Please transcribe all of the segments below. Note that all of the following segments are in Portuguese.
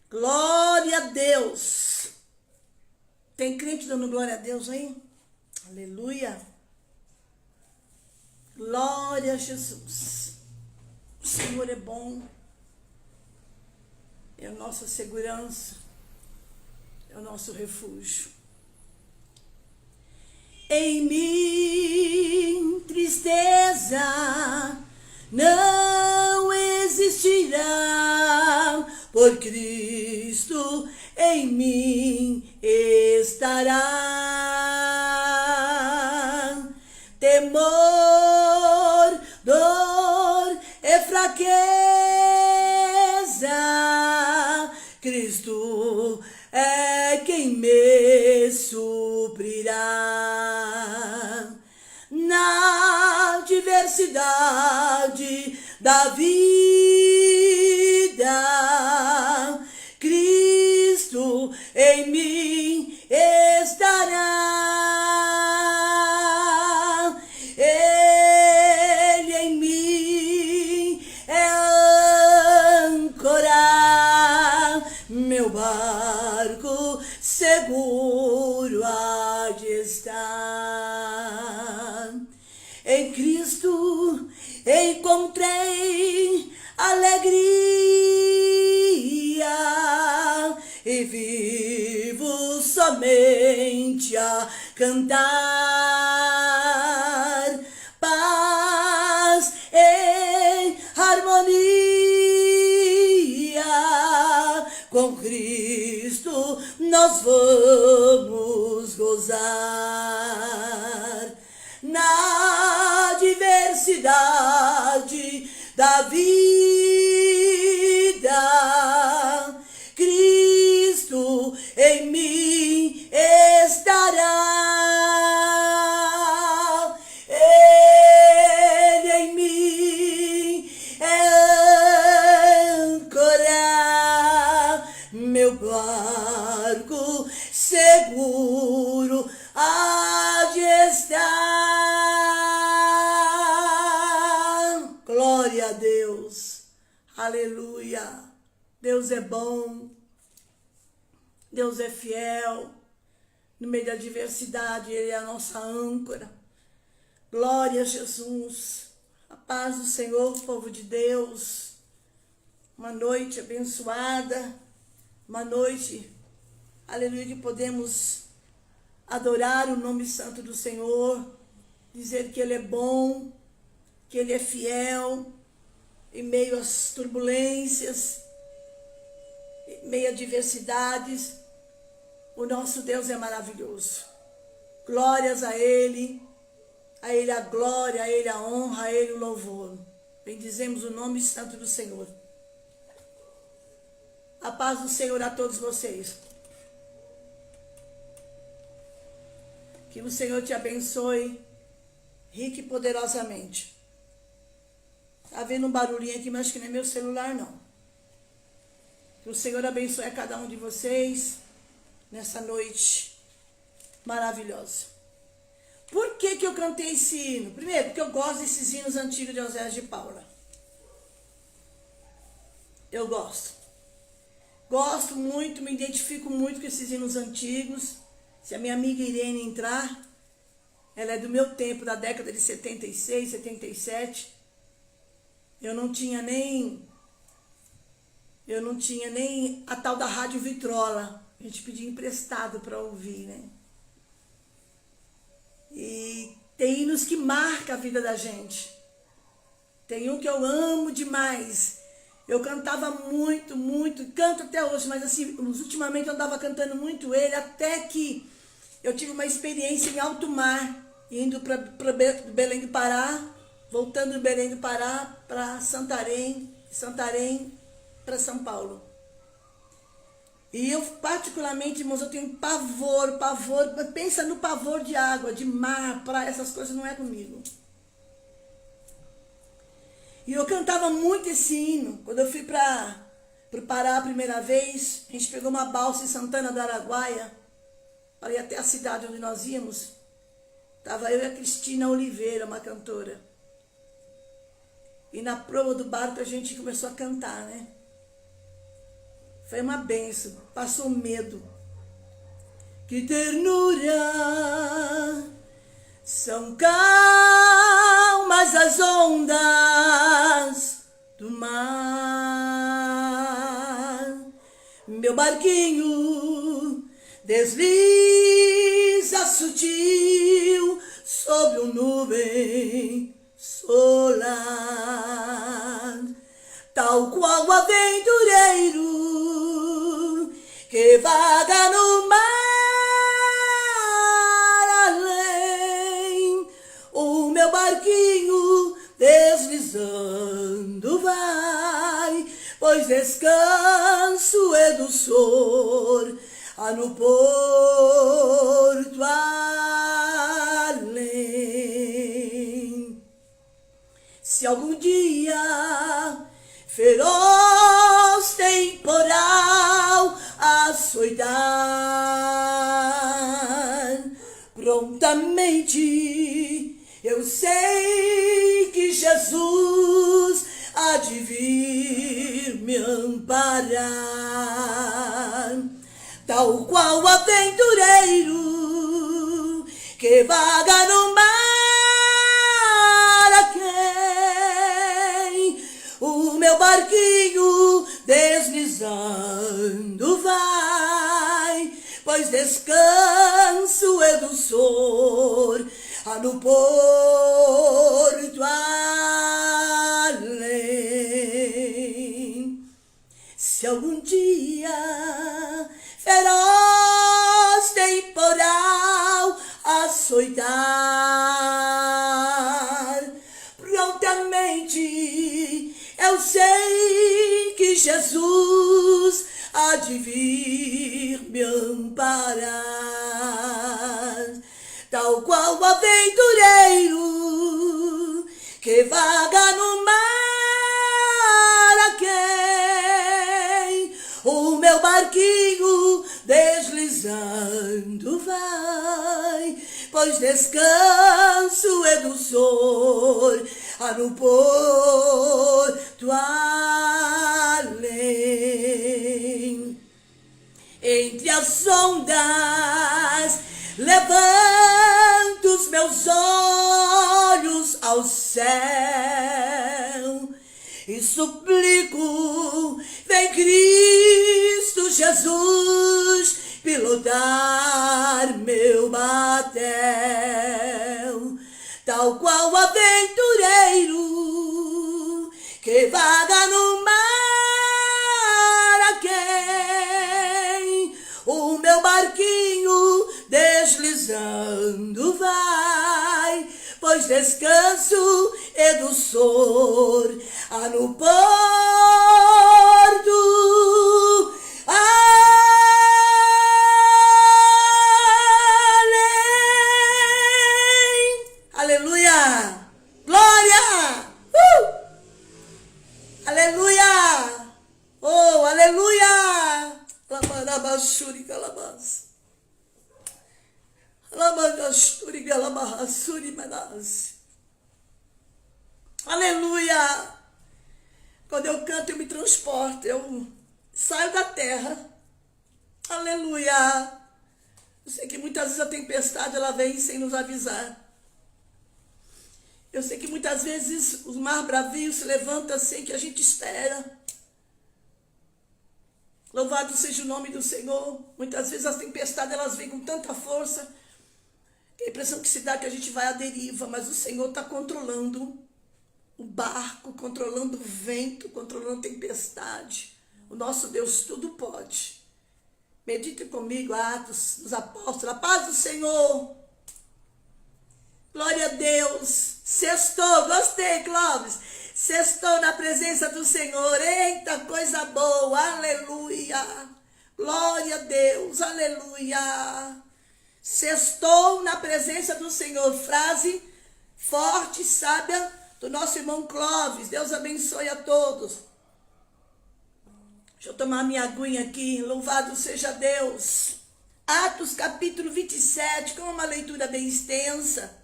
Glória a Deus. Tem crente dando glória a Deus aí? Aleluia. Glória a Jesus. O Senhor é bom. É a nossa segurança. É o nosso refúgio. Em mim tristeza não existirá, por Cristo em mim estará. Temor, dor e fraqueza, Cristo é quem me suprirá. Na diversidade da vida, Cristo em mim estará. Ele em mim é âncora, meu barco seguro há de estar. Em Cristo encontrei alegria e vivo somente a cantar. Paz em harmonia, com Cristo nós vamos gozar. Na diversidade da vida, Cristo em mim estará. Ele em mim é âncora, meu barco seguro há de estar. Glória a Deus. Aleluia. Deus é bom. Deus é fiel. No meio da adversidade, Ele é a nossa âncora. Glória a Jesus. A paz do Senhor, povo de Deus. Uma noite abençoada. Uma noite, aleluia, que podemos adorar o nome santo do Senhor. Dizer que Ele é bom, que Ele é fiel. Em meio às turbulências, em meio a adversidades, o nosso Deus é maravilhoso. Glórias a Ele a glória, a Ele a honra, a Ele o louvor. Bendizemos o nome santo do Senhor. A paz do Senhor a todos vocês. Que o Senhor te abençoe rica e poderosamente. Tá vendo um barulhinho aqui, mas acho que não é meu celular, não. Que o Senhor abençoe a cada um de vocês nessa noite maravilhosa. Por que que eu cantei esse hino? Primeiro, porque eu gosto desses hinos antigos de Oséias de Paula. Eu gosto. Gosto muito, me identifico muito com esses hinos antigos. Se a minha amiga Irene entrar, ela é do meu tempo, da década de 76, 77. Eu não tinha nem a tal da Rádio Vitrola. A gente pedia emprestado para ouvir, né? E tem hinos que marcam a vida da gente. Tem um que eu amo demais. Eu cantava muito, canto até hoje, mas assim, ultimamente eu andava cantando muito ele, até que eu tive uma experiência em alto mar, indo para Belém do Pará, voltando de Belém do Pará para Santarém para São Paulo. E eu, particularmente, irmãos, eu tenho pavor, pensa no pavor de água, de mar, praia, essas coisas não é comigo. E eu cantava muito esse hino. Quando eu fui para o Pará a primeira vez, a gente pegou uma balsa em Santana do Araguaia, para ir até a cidade onde nós íamos. Estava eu e a Cristina Oliveira, uma cantora. E na proa do barco a gente começou a cantar, né? Foi uma benção, passou medo. Que ternura, são calmas as ondas do mar. Meu barquinho desliza sutil sobre um nuvem solar, tal qual o aventureiro que vaga no mar além. O meu barquinho deslizando vai, pois descanso é do Senhor no porto além. Se algum dia feroz temporal açoitar, prontamente eu sei que Jesus há de vir me amparar, tal qual o aventureiro que vaga no mar a quem o meu barquinho deslizando vai, pois descanso é do Senhor no porto além. Se algum dia feroz temporal açoitar, prontamente eu sei que Jesus há de vir me amparar, tal qual o aventureiro que vaga no mar a quem o meu barquinho deslizando vai, pois descanso é do Senhor no porto além. Entre as ondas levanto os meus olhos ao céu e suplico, vem Cristo Jesus pilotar meu batel, tal qual o aventureiro que vaga no mar a quem o meu barquinho deslizando vai, pois descanso é do Senhor no porto além. Aleluia! Glória! Aleluia! Oh, aleluia! Lamarabashuri calabas. Lamagasturi galabahasuri manas. Aleluia! Quando eu canto, eu me transporto, eu saio da terra. Aleluia! Eu sei que muitas vezes a tempestade ela vem sem nos avisar. Eu sei que muitas vezes o mar bravio se levanta sem que a gente espera. Louvado seja o nome do Senhor. Muitas vezes as tempestades elas vêm com tanta força que a impressão que se dá é que a gente vai à deriva, mas o Senhor está controlando o barco, controlando o vento, controlando a tempestade. O nosso Deus tudo pode. Medite comigo, Atos dos Apóstolos. A paz do Senhor. Glória a Deus. Sextou, gostei, Clóvis. Sextou na presença do Senhor. Eita, coisa boa. Aleluia. Glória a Deus. Aleluia. Sextou na presença do Senhor. Frase forte, sábia do nosso irmão Clóvis. Deus abençoe a todos. Deixa eu tomar minha aguinha aqui. Louvado seja Deus. Atos capítulo 27, com uma leitura bem extensa.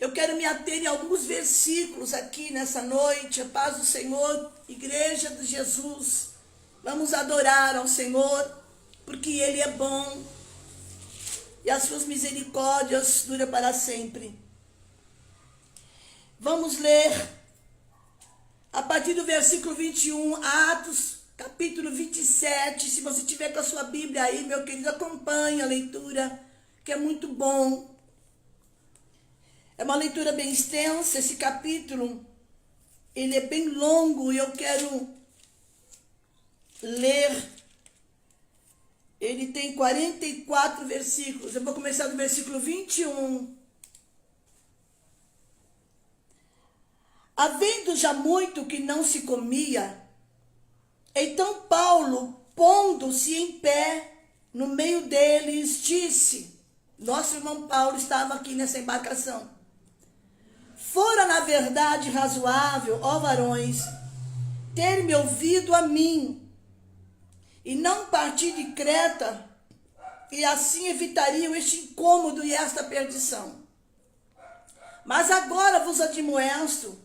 Eu quero me ater em alguns versículos aqui nessa noite. A paz do Senhor, Igreja de Jesus. Vamos adorar ao Senhor, porque Ele é bom e as suas misericórdias duram para sempre. Vamos ler a partir do versículo 21, Atos, capítulo 27. Se você tiver com a sua Bíblia aí, meu querido, acompanhe a leitura, que é muito bom. É uma leitura bem extensa, esse capítulo, ele é bem longo e eu quero ler. Ele tem 44 versículos. Eu vou começar do versículo 21. Havendo já muito que não se comia, então Paulo, pondo-se em pé no meio deles, disse: nosso irmão Paulo estava aqui nessa embarcação. Fora na verdade razoável, ó varões, ter-me ouvido a mim, e não partir de Creta, e assim evitariam este incômodo e esta perdição. Mas agora vos admoesto,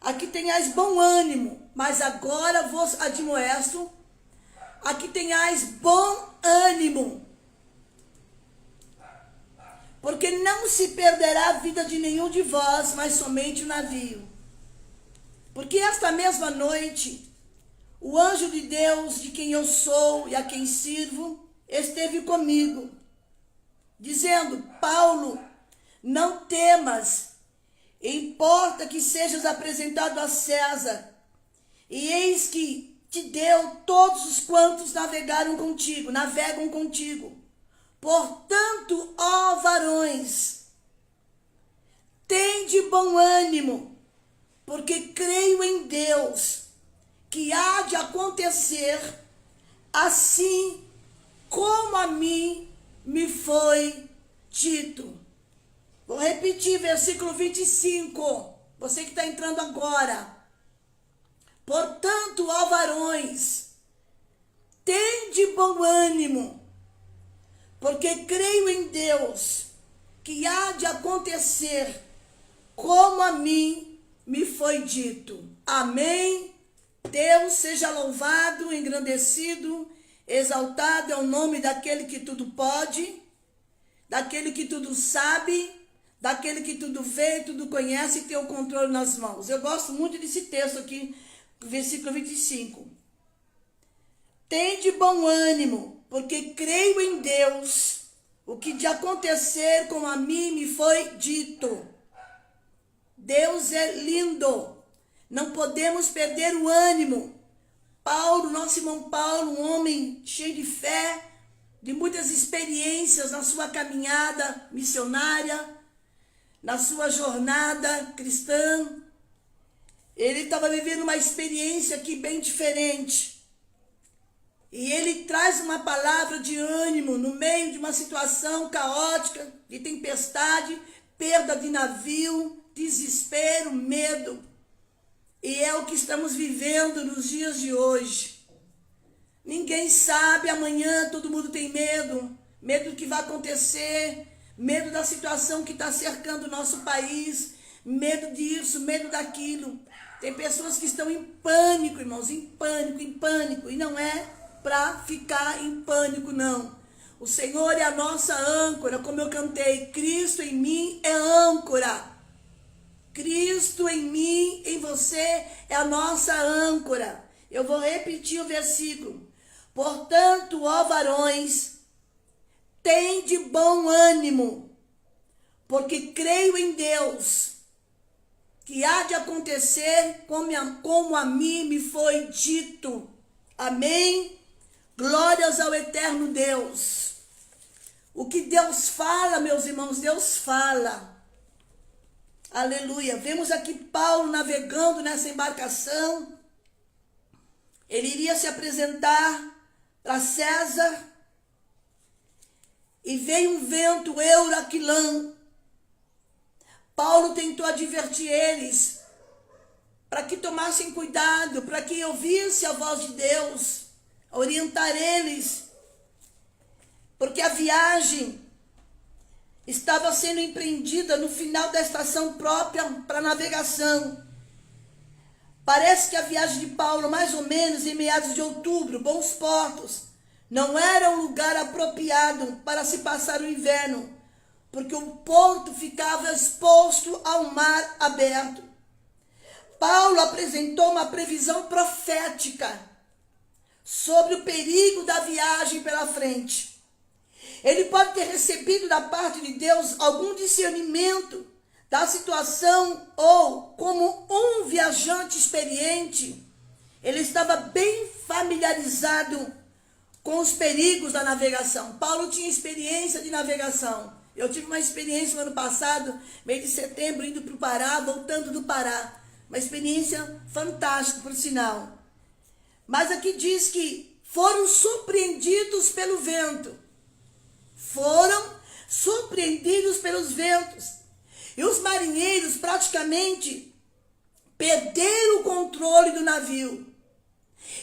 a que tenhais bom ânimo, mas agora vos admoesto, a que tenhais bom ânimo, porque não se perderá a vida de nenhum de vós, mas somente o navio. Porque esta mesma noite, o anjo de Deus, de quem eu sou e a quem sirvo, esteve comigo, dizendo: Paulo, não temas, importa que sejas apresentado a César, e eis que te deu todos os quantos navegam contigo. Portanto, ó varões, tende bom ânimo, porque creio em Deus, que há de acontecer assim como a mim me foi dito. Vou repetir, versículo 25, você que está entrando agora. Portanto, ó varões, tende bom ânimo, porque creio em Deus, que há de acontecer como a mim me foi dito. Amém? Deus seja louvado, engrandecido, exaltado é o nome daquele que tudo pode, daquele que tudo sabe, daquele que tudo vê, tudo conhece e tem o controle nas mãos. Eu gosto muito desse texto aqui, versículo 25. Tende bom ânimo, porque creio em Deus, o que de acontecer como a mim me foi dito. Deus é lindo, não podemos perder o ânimo. Paulo, nosso irmão Paulo, um homem cheio de fé, de muitas experiências na sua caminhada missionária, na sua jornada cristã. Ele estava vivendo uma experiência aqui bem diferente. E ele traz uma palavra de ânimo no meio de uma situação caótica, de tempestade, perda de navio, desespero, medo. E é o que estamos vivendo nos dias de hoje. Ninguém sabe, amanhã todo mundo tem medo. Medo do que vai acontecer, medo da situação que está cercando o nosso país, medo disso, medo daquilo. Tem pessoas que estão em pânico, irmãos, em pânico. E não é para ficar em pânico, não. O Senhor é a nossa âncora, como eu cantei. Cristo em mim é âncora. Cristo em mim, em você, é a nossa âncora. Eu vou repetir o versículo. Portanto, ó varões, tende bom ânimo, porque creio em Deus, que há de acontecer como a mim me foi dito. Amém? Glórias ao eterno Deus. O que Deus fala, meus irmãos, Deus fala. Aleluia. Vemos aqui Paulo navegando nessa embarcação. Ele iria se apresentar para César. E veio um vento euraquilão. Paulo tentou advertir eles para que tomassem cuidado, para que ouvissem a voz de Deus, orientar eles, porque a viagem estava sendo empreendida no final da estação própria para navegação. Parece que a viagem de Paulo, mais ou menos em meados de outubro, Bons Portos, não era um lugar apropriado para se passar o inverno, porque o porto ficava exposto ao mar aberto. Paulo apresentou uma previsão profética sobre o perigo da viagem pela frente. Ele pode ter recebido da parte de Deus algum discernimento da situação ou, como um viajante experiente, ele estava bem familiarizado com os perigos da navegação. Paulo tinha experiência de navegação. Eu tive uma experiência no ano passado, mês de setembro, indo para o Pará, voltando do Pará. Uma experiência fantástica, por sinal. Mas aqui diz que foram surpreendidos pelo vento. Foram surpreendidos pelos ventos. E os marinheiros praticamente perderam o controle do navio.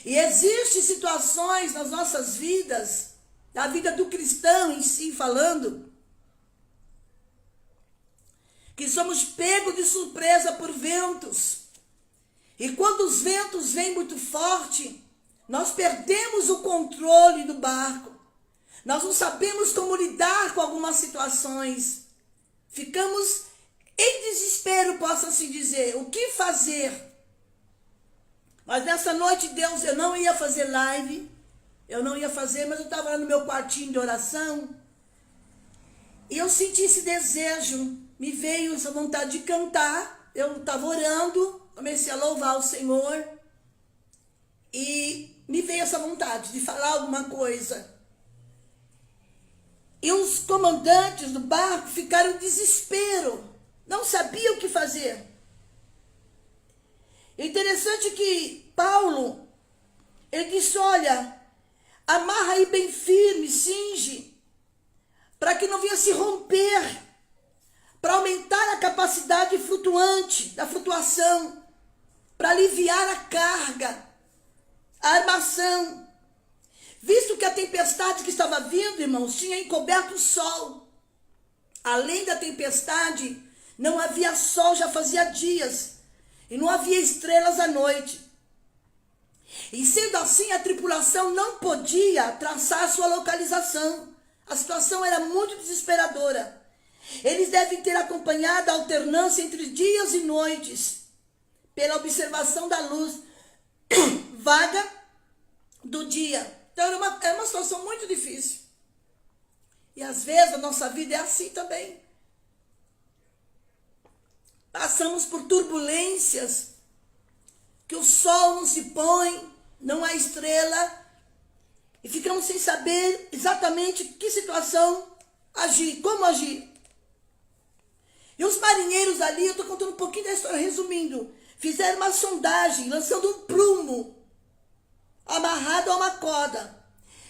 E existem situações nas nossas vidas, na vida do cristão em si falando, que somos pegos de surpresa por ventos. E quando os ventos vêm muito forte, nós perdemos o controle do barco. Nós não sabemos como lidar com algumas situações. Ficamos em desespero, posso assim dizer. O que fazer? Mas nessa noite, Deus, eu não ia fazer live. Eu não ia fazer, mas eu estava lá no meu quartinho de oração. E eu senti esse desejo. Me veio essa vontade de cantar. Eu estava orando. Comecei a louvar o Senhor. E me veio essa vontade de falar alguma coisa. E os comandantes do barco ficaram em desespero. Não sabiam o que fazer. É interessante que Paulo, ele disse, olha, amarra aí bem firme, cinge, para que não venha se romper, para aumentar a capacidade flutuante, da flutuação, para aliviar a carga, a armação. Visto que a tempestade que estava vindo, irmãos, tinha encoberto o sol. Além da tempestade, não havia sol já fazia dias. E não havia estrelas à noite. E sendo assim, a tripulação não podia traçar a sua localização. A situação era muito desesperadora. Eles devem ter acompanhado a alternância entre dias e noites, pela observação da luz vaga do dia. Então era uma situação muito difícil. E às vezes a nossa vida é assim também. Passamos por turbulências, que o sol não se põe, não há estrela, e ficamos sem saber exatamente que situação agir, como agir. E os marinheiros ali, eu estou contando um pouquinho da história, resumindo, fizeram uma sondagem, lançando um prumo, amarrado a uma corda.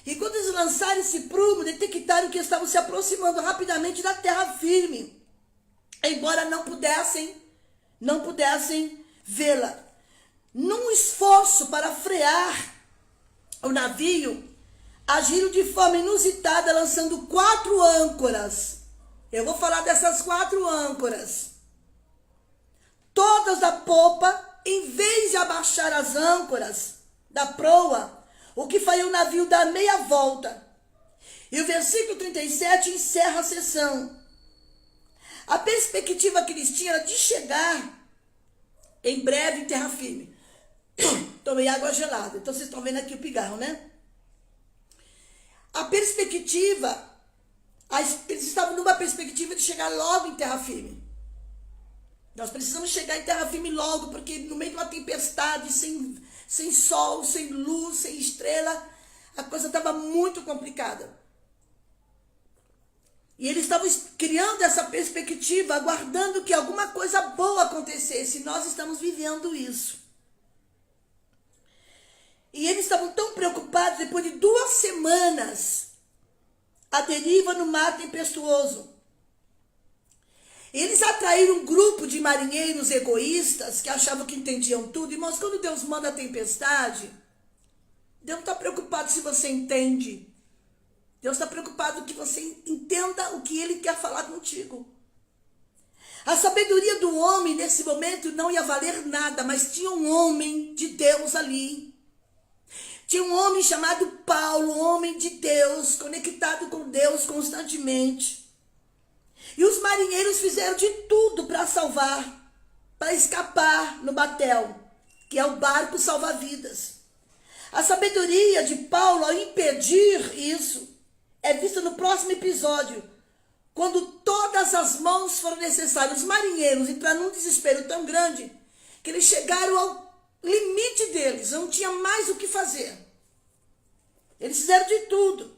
E quando eles lançaram esse prumo, detectaram que estavam se aproximando rapidamente da terra firme, embora não pudessem vê-la. Num esforço para frear o navio, agiram de forma inusitada, lançando 4 âncoras. Eu vou falar dessas 4 âncoras. Todas da popa, em vez de abaixar as âncoras da proa, o que faria o navio dar meia volta. E o versículo 37 encerra a sessão. A perspectiva que eles tinham era de chegar em breve em terra firme. Tomei água gelada. Então vocês estão vendo aqui o pigarro, né? A perspectiva, eles estavam numa perspectiva de chegar logo em terra firme. Nós precisamos chegar em terra firme logo, porque no meio de uma tempestade, sem sol, sem luz, sem estrela, a coisa estava muito complicada. E eles estavam criando essa perspectiva, aguardando que alguma coisa boa acontecesse. E nós estamos vivendo isso. E eles estavam tão preocupados, depois de 2 semanas, à deriva no mar tempestuoso. Eles atraíram um grupo de marinheiros egoístas, que achavam que entendiam tudo. Irmãos, quando Deus manda a tempestade, Deus não está preocupado se você entende Deus está preocupado que você entenda o que Ele quer falar contigo. A sabedoria do homem nesse momento não ia valer nada, mas tinha um homem de Deus ali. Tinha um homem chamado Paulo, um homem de Deus, conectado com Deus constantemente. E os marinheiros fizeram de tudo para salvar, para escapar no batel, que é o barco salva-vidas. A sabedoria de Paulo ao impedir isso é vista no próximo episódio, quando todas as mãos foram necessárias. Os marinheiros entraram num desespero tão grande que eles chegaram ao limite deles, não tinha mais o que fazer. Eles fizeram de tudo.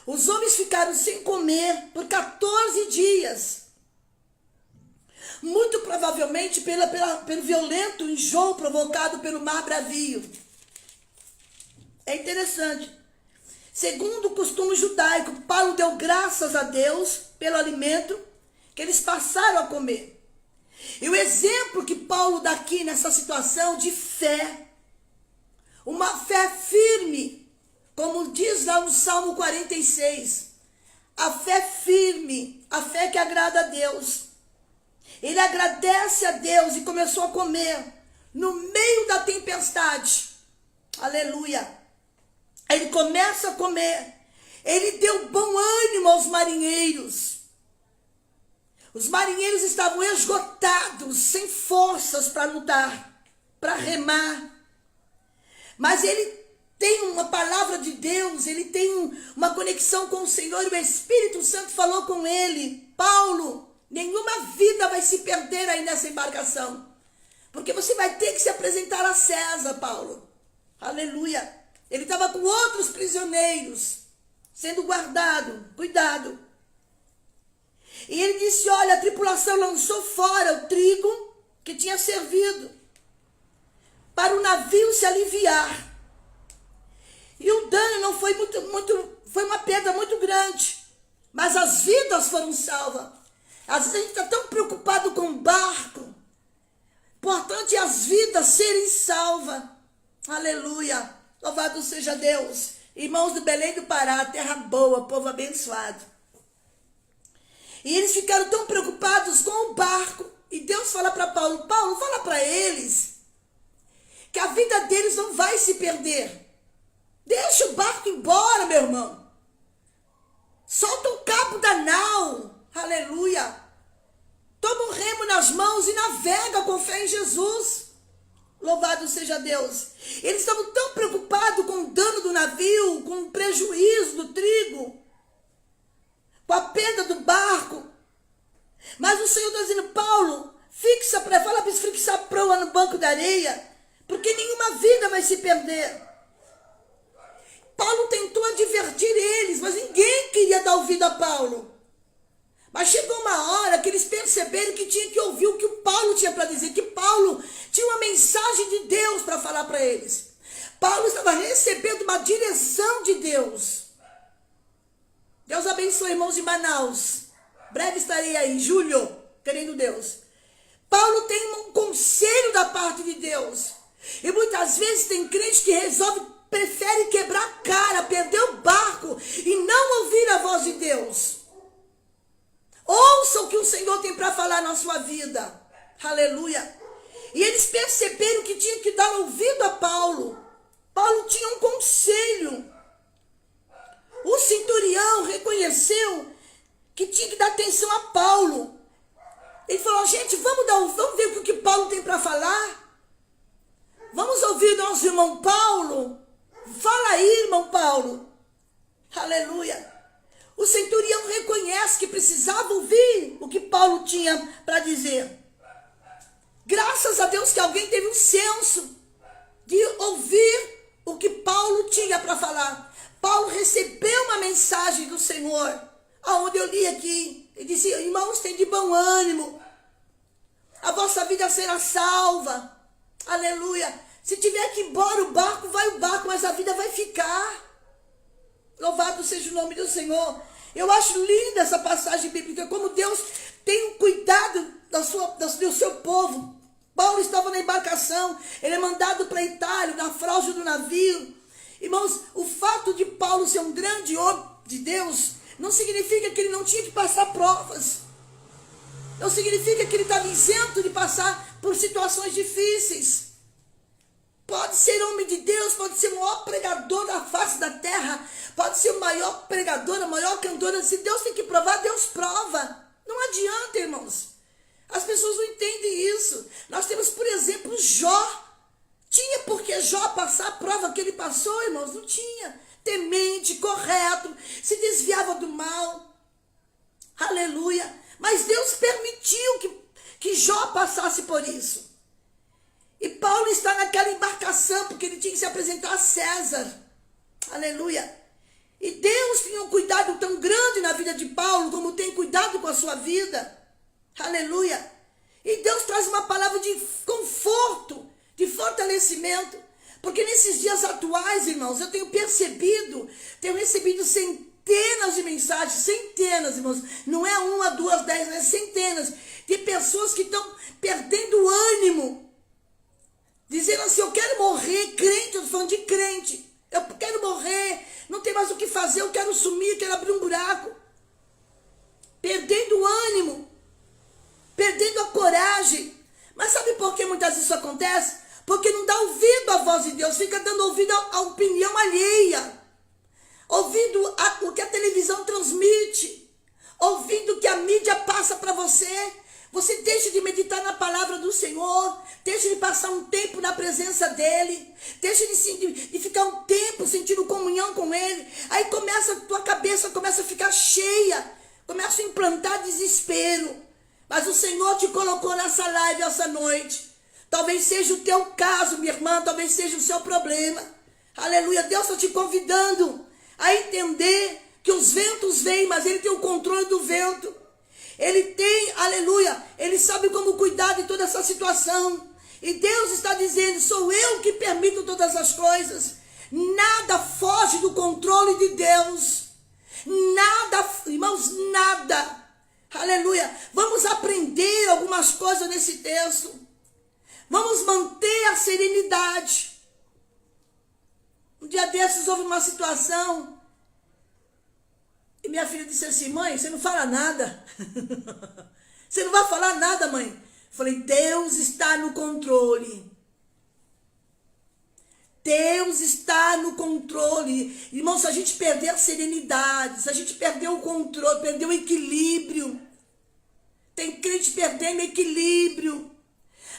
Os homens ficaram sem comer por 14 dias. Muito provavelmente pelo violento enjoo provocado pelo mar bravio. É interessante. Segundo o costume judaico, Paulo deu graças a Deus pelo alimento que eles passaram a comer. E o exemplo que Paulo dá aqui nessa situação de fé, uma fé firme, como diz lá no Salmo 46, a fé firme, a fé que agrada a Deus. Ele agradece a Deus e começou a comer no meio da tempestade. Aleluia. Ele começa a comer. Ele deu bom ânimo aos marinheiros. Os marinheiros estavam esgotados, sem forças para lutar, para remar. Mas ele tem uma palavra de Deus, ele tem uma conexão com o Senhor, e o Espírito Santo falou com ele: Paulo, nenhuma vida vai se perder aí nessa embarcação, porque você vai ter que se apresentar a César, Paulo. Aleluia. Ele estava com outros prisioneiros, sendo guardado, cuidado. E ele disse: olha, a tripulação lançou fora o trigo que tinha servido para o navio se aliviar. E o dano não foi foi uma perda muito grande, mas as vidas foram salvas. Às vezes a gente está tão preocupado com o barco, importante é as vidas serem salvas. Aleluia. Louvado seja Deus. Irmãos do Belém do Pará, terra boa, povo abençoado. E eles ficaram tão preocupados com o barco. E Deus fala para Paulo: Paulo, fala para eles que a vida deles não vai se perder. Deixa o barco embora, meu irmão. Solta o cabo da nau. Aleluia. Toma um remo nas mãos e navega com fé em Jesus. Louvado seja Deus. Eles estavam tão preocupados com o dano do navio, com o prejuízo do trigo, com a perda do barco. Mas o Senhor está dizendo: Paulo, fala para fixar a proa no banco da areia, porque nenhuma vida vai se perder. Paulo tentou advertir eles, mas ninguém queria dar ouvido a Paulo. Mas chegou uma hora que eles perceberam que tinha que ouvir o que o Paulo tinha para dizer, que Paulo tinha uma mensagem de Deus para falar para eles. Paulo estava recebendo uma direção de Deus. Deus abençoe, irmãos de Manaus. Breve estarei aí, julho, querendo Deus. Paulo tem um conselho da parte de Deus. E muitas vezes tem crente que prefere quebrar a cara, perder o barco e não ouvir a voz de Deus. Ouça o que o Senhor tem para falar na sua vida. Aleluia. E eles perceberam que tinha que dar ouvido a Paulo. Paulo tinha um conselho. O centurião reconheceu que tinha que dar atenção a Paulo. Ele falou: gente, vamos ver o que Paulo tem para falar. Vamos ouvir nosso irmão Paulo. Fala aí, irmão Paulo. Aleluia. O centurião reconhece que precisava ouvir o que Paulo tinha para dizer. Graças a Deus que alguém teve um senso de ouvir o que Paulo tinha para falar. Paulo recebeu uma mensagem do Senhor, aonde eu li aqui. Ele disse: irmãos, tem de bom ânimo. A vossa vida será salva. Aleluia. Se tiver que ir embora o barco, vai o barco, mas a vida vai ficar. Louvado seja o nome do Senhor. Eu acho linda essa passagem bíblica, como Deus tem um cuidado do seu povo. Paulo estava na embarcação, ele é mandado para a Itália, na fraude do navio. Irmãos, o fato de Paulo ser um grande homem, de Deus não significa que ele não tinha que passar provas. Não significa que ele estava isento de passar por situações difíceis. Pode ser homem de Deus, pode ser o maior pregador da face da terra, pode ser o maior pregador, a maior cantora. Se Deus tem que provar, Deus prova. Não adianta, irmãos. As pessoas não entendem isso. Nós temos, por exemplo, Jó. Tinha por que Jó passar a prova que ele passou, irmãos? Não tinha. Temente, correto, se desviava do mal. Aleluia. Mas Deus permitiu que Jó passasse por isso. E Paulo está naquela embarcação, porque ele tinha que se apresentar a César. Aleluia. E Deus tinha um cuidado tão grande na vida de Paulo, como tem cuidado com a sua vida. Aleluia. E Deus traz uma palavra de conforto, de fortalecimento. Porque nesses dias atuais, irmãos, eu tenho recebido centenas de mensagens, centenas, irmãos. Não é uma, duas, 10, é centenas de pessoas que estão perdendo o ânimo. Dizendo assim, eu quero morrer, crente, eu estou falando de crente. Eu quero morrer, não tem mais o que fazer, eu quero sumir, eu quero abrir um buraco. Perdendo o ânimo, perdendo a coragem. Mas sabe por que muitas vezes isso acontece? Porque não dá ouvido à voz de Deus, fica dando ouvido à opinião alheia. Ouvindo o que a televisão transmite, ouvindo o que a mídia passa para você. Você deixa de meditar na palavra do Senhor, deixa de passar um tempo na presença dEle, deixa de ficar um tempo sentindo comunhão com Ele. Aí tua cabeça começa a ficar cheia, começa a implantar desespero. Mas o Senhor te colocou nessa live essa noite. Talvez seja o teu caso, minha irmã, talvez seja o seu problema. Aleluia, Deus está te convidando a entender que os ventos vêm, mas Ele tem o controle do vento. Ele tem, aleluia, Ele sabe como cuidar de toda essa situação. E Deus está dizendo, sou eu que permito todas as coisas. Nada foge do controle de Deus. Nada, irmãos, nada. Aleluia. Vamos aprender algumas coisas nesse texto. Vamos manter a serenidade. Um dia desses houve uma situação. E minha filha disse assim, mãe, você não fala nada. Você não vai falar nada, mãe. Eu falei, Deus está no controle. Deus está no controle. Irmão, se a gente perder a serenidade, se a gente perder o controle, perder o equilíbrio. Tem crente perdendo equilíbrio.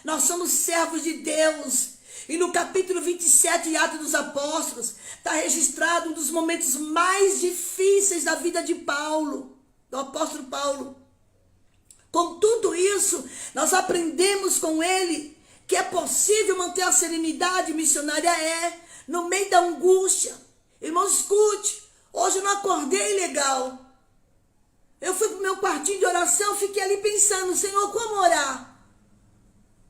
Nós somos servos de Deus. E no capítulo 27 de Atos dos Apóstolos, está registrado um dos momentos mais difíceis da vida de Paulo, do apóstolo Paulo. Com tudo isso, nós aprendemos com ele que é possível manter a serenidade missionária no meio da angústia. Irmãos, escute, hoje eu não acordei legal. Eu fui para o meu quartinho de oração, fiquei ali pensando, Senhor, como orar?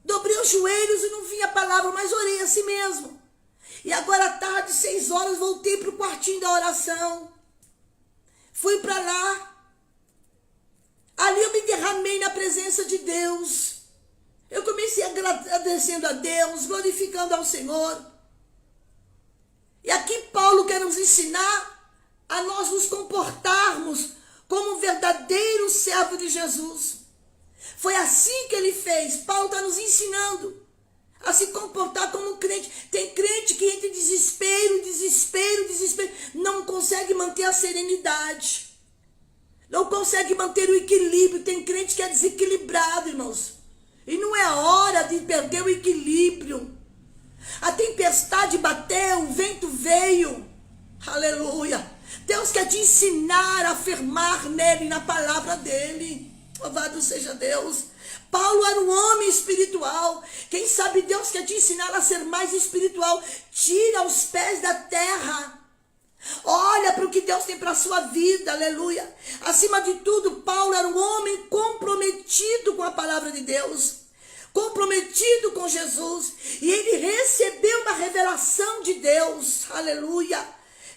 Dobrei os joelhos e não vi a palavra, mas orei assim mesmo. E agora à tarde, 6 horas, voltei para o quartinho da oração. Fui para lá. Ali eu me derramei na presença de Deus. Eu comecei agradecendo a Deus, glorificando ao Senhor. E aqui Paulo quer nos ensinar a nós nos comportarmos como um verdadeiro servo de Jesus. Foi assim que ele fez. Paulo está nos ensinando a se comportar como um crente. Tem crente que entra em desespero, não consegue manter a serenidade. Não consegue manter o equilíbrio. Tem crente que é desequilibrado, irmãos. E não é hora de perder o equilíbrio. A tempestade bateu, o vento veio. Aleluia. Deus quer te ensinar a afirmar nele, na palavra dele. Louvado seja Deus. Paulo era um homem espiritual. Quem sabe Deus quer te ensinar a ser mais espiritual. Tira os pés da terra. Olha para o que Deus tem para a sua vida. Aleluia. Acima de tudo, Paulo era um homem comprometido com a palavra de Deus. Comprometido com Jesus. E ele recebeu uma revelação de Deus. Aleluia.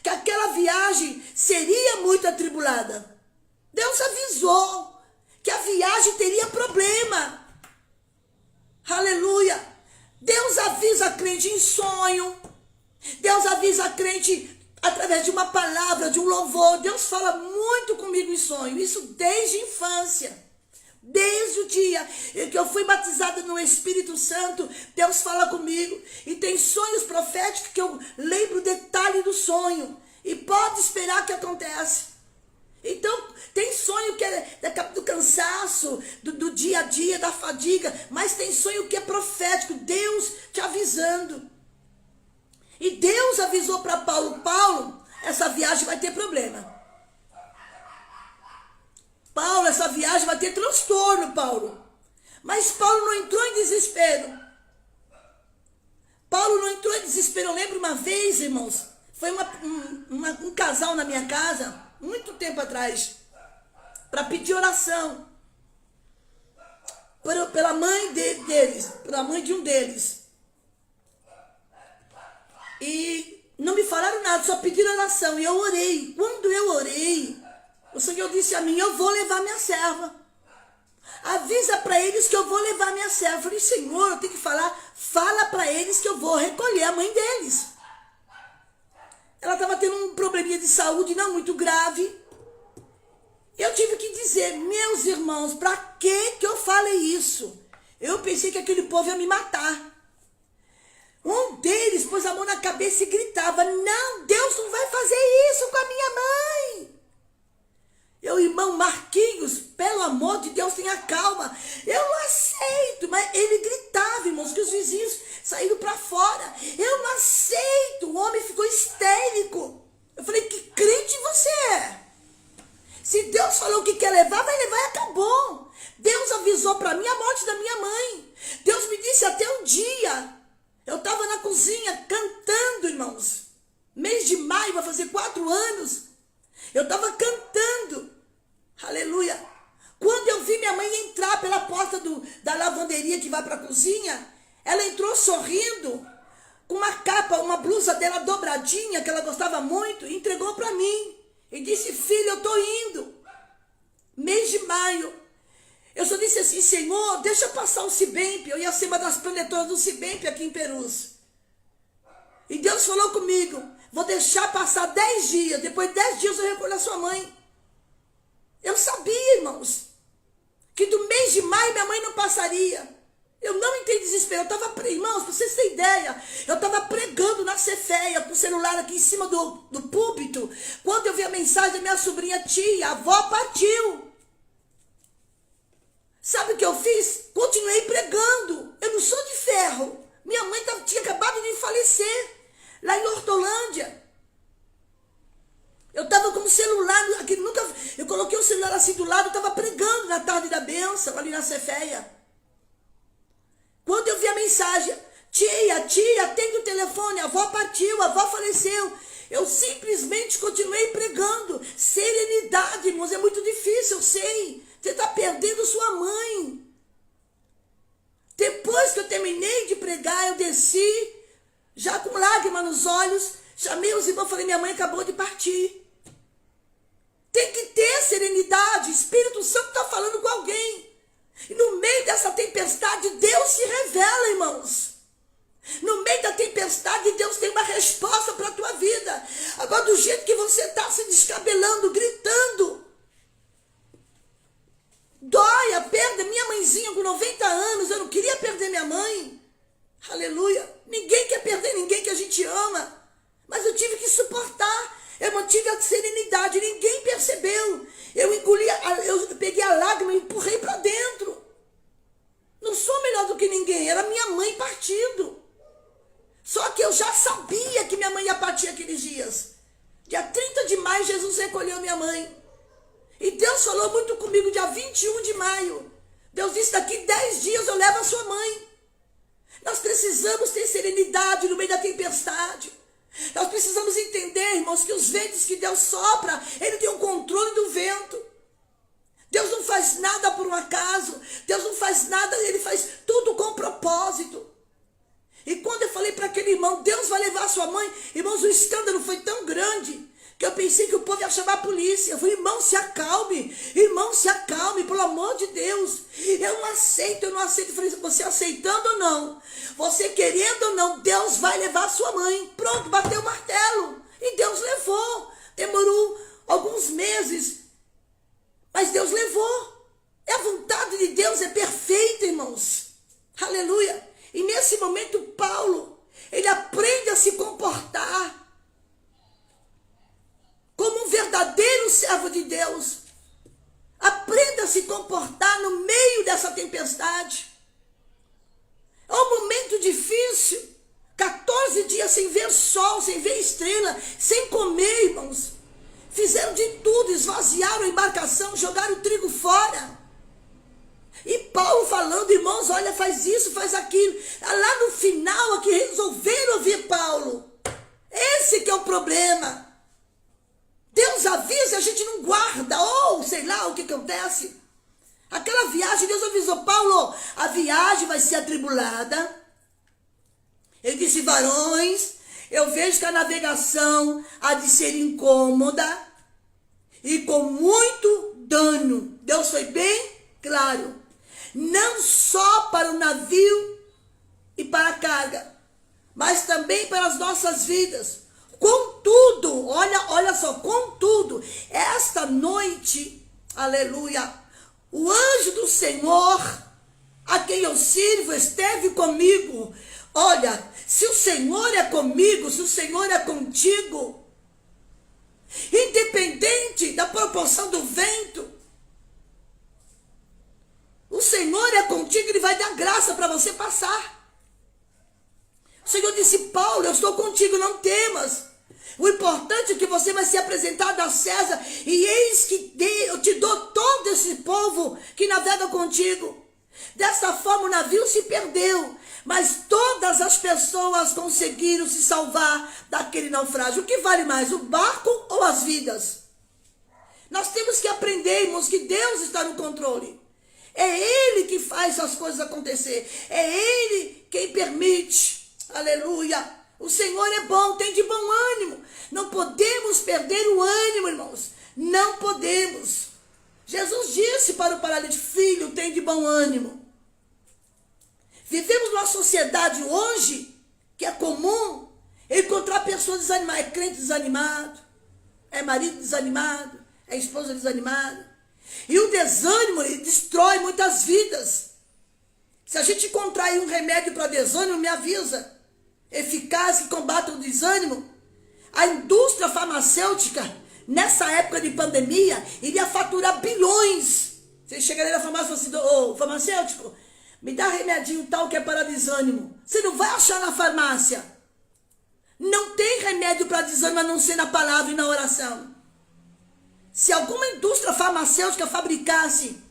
Que aquela viagem seria muito atribulada. Deus avisou que a viagem teria problema. Aleluia. Deus avisa a crente em sonho. Deus avisa a crente através de uma palavra, de um louvor. Deus fala muito comigo em sonho, isso desde a infância. Desde o dia em que eu fui batizada no Espírito Santo, Deus fala comigo. E tem sonhos proféticos que eu lembro o detalhe do sonho. E pode esperar que acontece. Então, tem sonho que é do cansaço, do dia a dia, da fadiga. Mas tem sonho que é profético, Deus te avisando. E Deus avisou para Paulo: Paulo, essa viagem vai ter problema. Paulo, essa viagem vai ter transtorno, Paulo. Mas Paulo não entrou em desespero. Paulo não entrou em desespero. Eu lembro uma vez, irmãos, foi um casal na minha casa, muito tempo atrás, para pedir oração pela mãe deles, pela mãe de um deles. E não me falaram nada, só pediram oração. E eu orei. Quando eu orei, o Senhor disse a mim: eu vou levar minha serva. Avisa para eles que eu vou levar minha serva. Eu falei: Senhor, eu tenho que falar. Fala para eles que eu vou recolher a mãe deles. Ela estava tendo um probleminha de saúde não muito grave. Eu tive que dizer: meus irmãos, para que eu falei isso? Eu pensei que aquele povo ia me matar. Um deles pôs a mão na cabeça e gritava: não, Deus não vai fazer isso com a minha mãe. Eu, irmão Marquinhos, pelo amor de Deus, tenha calma. Eu não aceito. Mas ele gritava, irmãos, que os vizinhos saíram para fora. Eu não aceito. O homem ficou histérico. Eu falei: que crente você é? Se Deus falou que quer levar, vai levar e acabou. Deus avisou para mim a morte da minha mãe. Deus me disse até um dia. Eu estava na cozinha cantando, irmãos. Mês de maio, vai fazer 4 anos. Eu estava cantando. Aleluia. Quando eu vi minha mãe entrar pela porta da lavanderia que vai para a cozinha, ela entrou sorrindo, com uma capa, uma blusa dela dobradinha, que ela gostava muito, e entregou para mim. E disse: filha, eu estou indo. Mês de maio. Eu só disse assim: Senhor, deixa eu passar o Cibemp. Eu ia ser uma das preletoras do Cibemp aqui em Perus. E Deus falou comigo: vou deixar passar 10 dias. Depois de 10 dias eu recolho a sua mãe. Eu sabia, irmãos, que do mês de maio minha mãe não passaria. Eu não entrei em desespero. Eu estava, irmãos, para vocês terem ideia, eu estava pregando na Ceféia, com o celular aqui em cima do púlpito. Quando eu vi a mensagem da minha sobrinha: tia, a avó partiu. Sabe o que eu fiz? Continuei pregando. Eu não sou de ferro. Minha mãe tinha acabado de falecer, lá em Hortolândia. Eu estava com o celular, aqui, eu coloquei o celular assim do lado, eu estava pregando na tarde da bênção, ali na Ceféia. Quando eu vi a mensagem: tia, atende o telefone, a avó partiu, a avó faleceu. Eu simplesmente continuei pregando. Serenidade, irmãos, é muito difícil, eu sei. Você está perdendo sua mãe. Depois que eu terminei de pregar, eu desci, já com lágrimas nos olhos, chamei os irmãos e falei: minha mãe acabou de partir. Tem que ter serenidade. O Espírito Santo está falando com alguém. E no meio dessa tempestade, Deus se revela, irmãos. No meio da tempestade, Deus tem uma resposta para a tua vida. Agora, do jeito que você está se descabelando, gritando, dói a perda. Minha mãezinha com 90 anos, eu não queria perder minha mãe. Aleluia. Ninguém quer perder ninguém que a gente ama. Mas eu tive que suportar. Eu mantive a serenidade. Ninguém percebeu. Eu peguei a lágrima e empurrei para dentro. Não sou melhor do que ninguém. Era minha mãe partindo. Só que eu já sabia que minha mãe ia partir aqueles dias. Dia 30 de maio, Jesus recolheu minha mãe. E Deus falou muito comigo dia 21 de maio. Deus disse: daqui 10 dias eu levo a sua mãe. Nós precisamos ter serenidade no meio da tempestade. Nós precisamos entender, irmãos, que os ventos que Deus sopra, Ele tem o controle do vento. Deus não faz nada por um acaso. Deus não faz nada, Ele faz tudo com propósito. E quando eu falei para aquele irmão: Deus vai levar a sua mãe, irmãos, o escândalo foi tão grande que eu pensei que o povo ia chamar a polícia. Eu falei: irmão, se acalme. Irmão, se acalme, pelo amor de Deus. Eu não aceito. Eu falei: você aceitando ou não, você querendo ou não, Deus vai levar a sua mãe. Pronto, bateu o martelo. E Deus levou. demorou alguns meses, mas Deus levou. A vontade de Deus é perfeita, irmãos. Aleluia. E nesse momento, Paulo, ele aprende a se comportar como um verdadeiro servo de Deus. Aprenda a se comportar no meio dessa tempestade. É um momento difícil. 14 dias sem ver sol, sem ver estrela, sem comer, irmãos. Fizeram de tudo, esvaziaram a embarcação, jogaram o trigo fora. E Paulo falando, irmãos, olha, faz isso, faz aquilo. Lá no final, aqui resolveram ouvir Paulo. Esse que é o problema. Deus avisa e a gente não guarda, ou sei lá o que acontece. Aquela viagem, Deus avisou, Paulo, a viagem vai ser atribulada. Ele disse, varões, eu vejo que a navegação há de ser incômoda e com muito dano. Deus foi bem claro. Não só para o navio e para a carga, mas também para as nossas vidas. Contudo, olha só, contudo, esta noite, aleluia, o anjo do Senhor, a quem eu sirvo, esteve comigo. Olha, se o Senhor é comigo, se o Senhor é contigo, independente da proporção do vento, o Senhor é contigo, Ele vai dar graça para você passar. O Senhor disse, Paulo, eu estou contigo, não temas. O importante é que você vai ser apresentado a César, e eis que eu te dou todo esse povo que navega contigo. Dessa forma o navio se perdeu, mas todas as pessoas conseguiram se salvar daquele naufrágio. O que vale mais, o barco ou as vidas? Nós temos que aprender, irmãos, que Deus está no controle. É Ele que faz as coisas acontecer. É Ele quem permite. Aleluia. O Senhor é bom, tem de bom ânimo. Não podemos perder o ânimo, irmãos. Não podemos. Jesus disse para o paralítico, filho, tem de bom ânimo. Vivemos numa sociedade hoje que é comum encontrar pessoas desanimadas. É crente desanimado, é marido desanimado, é esposa desanimada. E o desânimo, ele destrói muitas vidas. Se a gente encontrar aí um remédio para desânimo, me avisa. Eficaz que combata o desânimo. A indústria farmacêutica, nessa época de pandemia, iria faturar bilhões. Você chegaria na farmácia e fala assim, ô farmacêutico, me dá remedinho tal que é para desânimo. Você não vai achar na farmácia. Não tem remédio para desânimo a não ser na palavra e na oração. Se alguma indústria farmacêutica fabricasse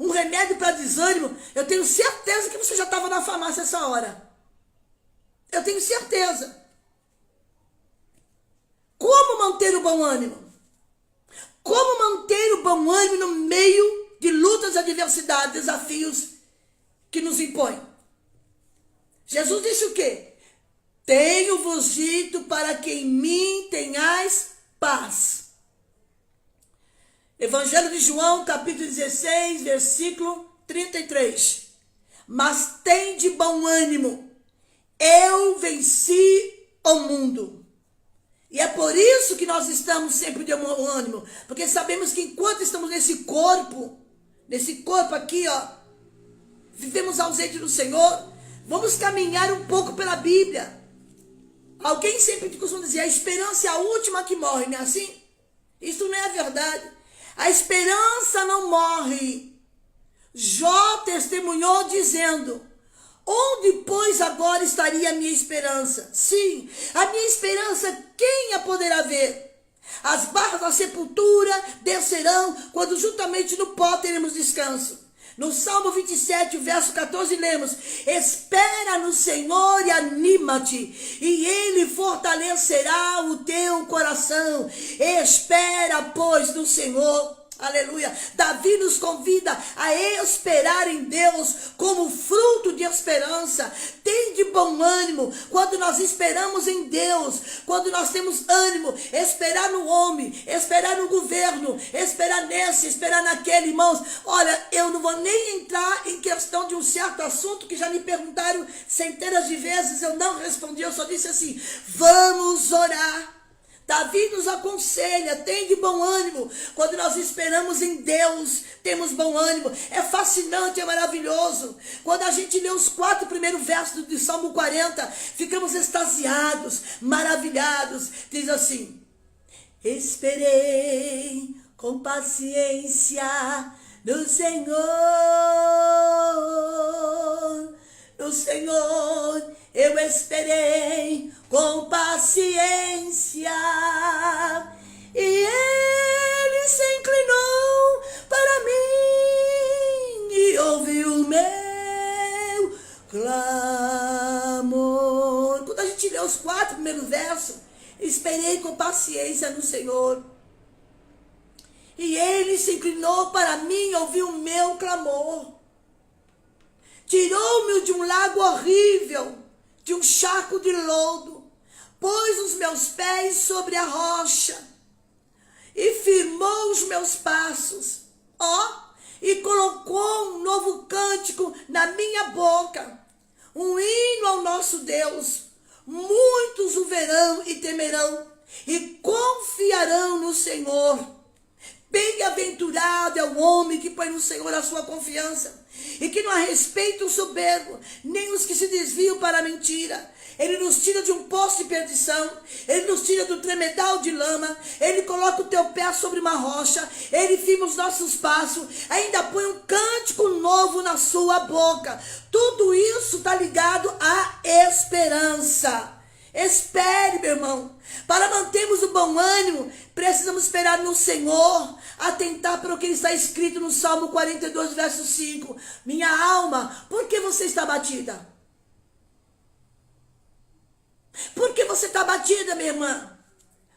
um remédio para desânimo, eu tenho certeza que você já estava na farmácia essa hora. Eu tenho certeza. Como manter o bom ânimo? Como manter o bom ânimo no meio de lutas, adversidades, desafios que nos impõem? Jesus disse o quê? Tenho-vos dito para que em mim tenhais paz. Evangelho de João, capítulo 16, versículo 33. Mas tem de bom ânimo, eu venci o mundo. E é por isso que nós estamos sempre de bom ânimo, porque sabemos que enquanto estamos nesse corpo aqui, ó, vivemos ausente do Senhor, vamos caminhar um pouco pela Bíblia. Alguém sempre costuma dizer, a esperança é a última que morre, não é assim? Isso não é verdade. A esperança não morre. Jó testemunhou dizendo, onde, pois, agora estaria a minha esperança? Sim, a minha esperança, quem a poderá ver? As barras da sepultura descerão, quando juntamente no pó teremos descanso. No Salmo 27, verso 14, lemos, espera no Senhor e anima-te, e Ele fortalecerá o teu coração. Espera, pois, no Senhor. Aleluia. Davi nos convida a esperar em Deus como fruto de esperança. Tem de bom ânimo quando nós esperamos em Deus, quando nós temos ânimo, esperar no homem, esperar no governo, esperar nesse, esperar naquele, irmãos. Olha, eu não vou nem entrar em questão de um certo assunto que já me perguntaram centenas de vezes, eu não respondi, eu só disse assim, vamos orar. Davi nos aconselha, tem de bom ânimo. Quando nós esperamos em Deus, temos bom ânimo. É fascinante, é maravilhoso. Quando a gente lê os 4 primeiros versos do Salmo 40, ficamos extasiados, maravilhados. Diz assim: esperei com paciência no Senhor. No Senhor eu esperei com paciência, e Ele se inclinou para mim e ouviu o meu clamor. Quando a gente lê os 4 primeiros versos, esperei com paciência no Senhor, e Ele se inclinou para mim e ouviu o meu clamor. Tirou-me de um lago horrível, de um charco de lodo, pôs os meus pés sobre a rocha e firmou os meus passos, e colocou um novo cântico na minha boca, um hino ao nosso Deus. Muitos o verão e temerão e confiarão no Senhor. Bem-aventurado é o homem que põe no Senhor a sua confiança e que não a respeita o soberbo, nem os que se desviam para a mentira. Ele nos tira de um poço de perdição, Ele nos tira do tremedal de lama, Ele coloca o teu pé sobre uma rocha, Ele firma os nossos passos, ainda põe um cântico novo na sua boca. Tudo isso está ligado à esperança. Espere, meu irmão. Para mantermos o bom ânimo, precisamos esperar no Senhor, atentar para o que está escrito no Salmo 42, verso 5. Minha alma, por que você está batida? Por que você está batida, minha irmã?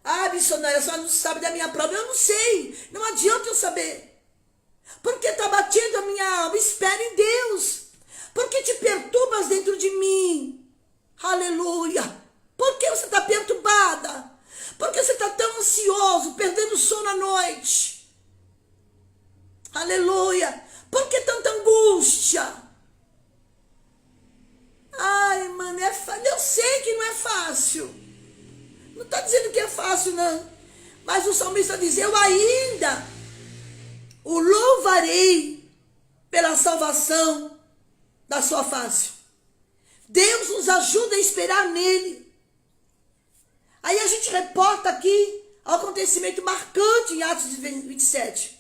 Ah, missionária, a senhora não sabe da minha prova. Eu não sei, não adianta eu saber. Por que está batida a minha alma? Espere em Deus. Por que te perturbas dentro de mim? Aleluia. Por que você está perturbada? Por que você está tão ansioso, perdendo sono à noite? Aleluia. Por que tanta angústia? Ai, mano, eu sei que não é fácil. Não está dizendo que é fácil, não. Mas o salmista diz: eu ainda o louvarei pela salvação da sua face. Deus nos ajuda a esperar nele. Aí a gente reporta aqui o acontecimento marcante em Atos 27.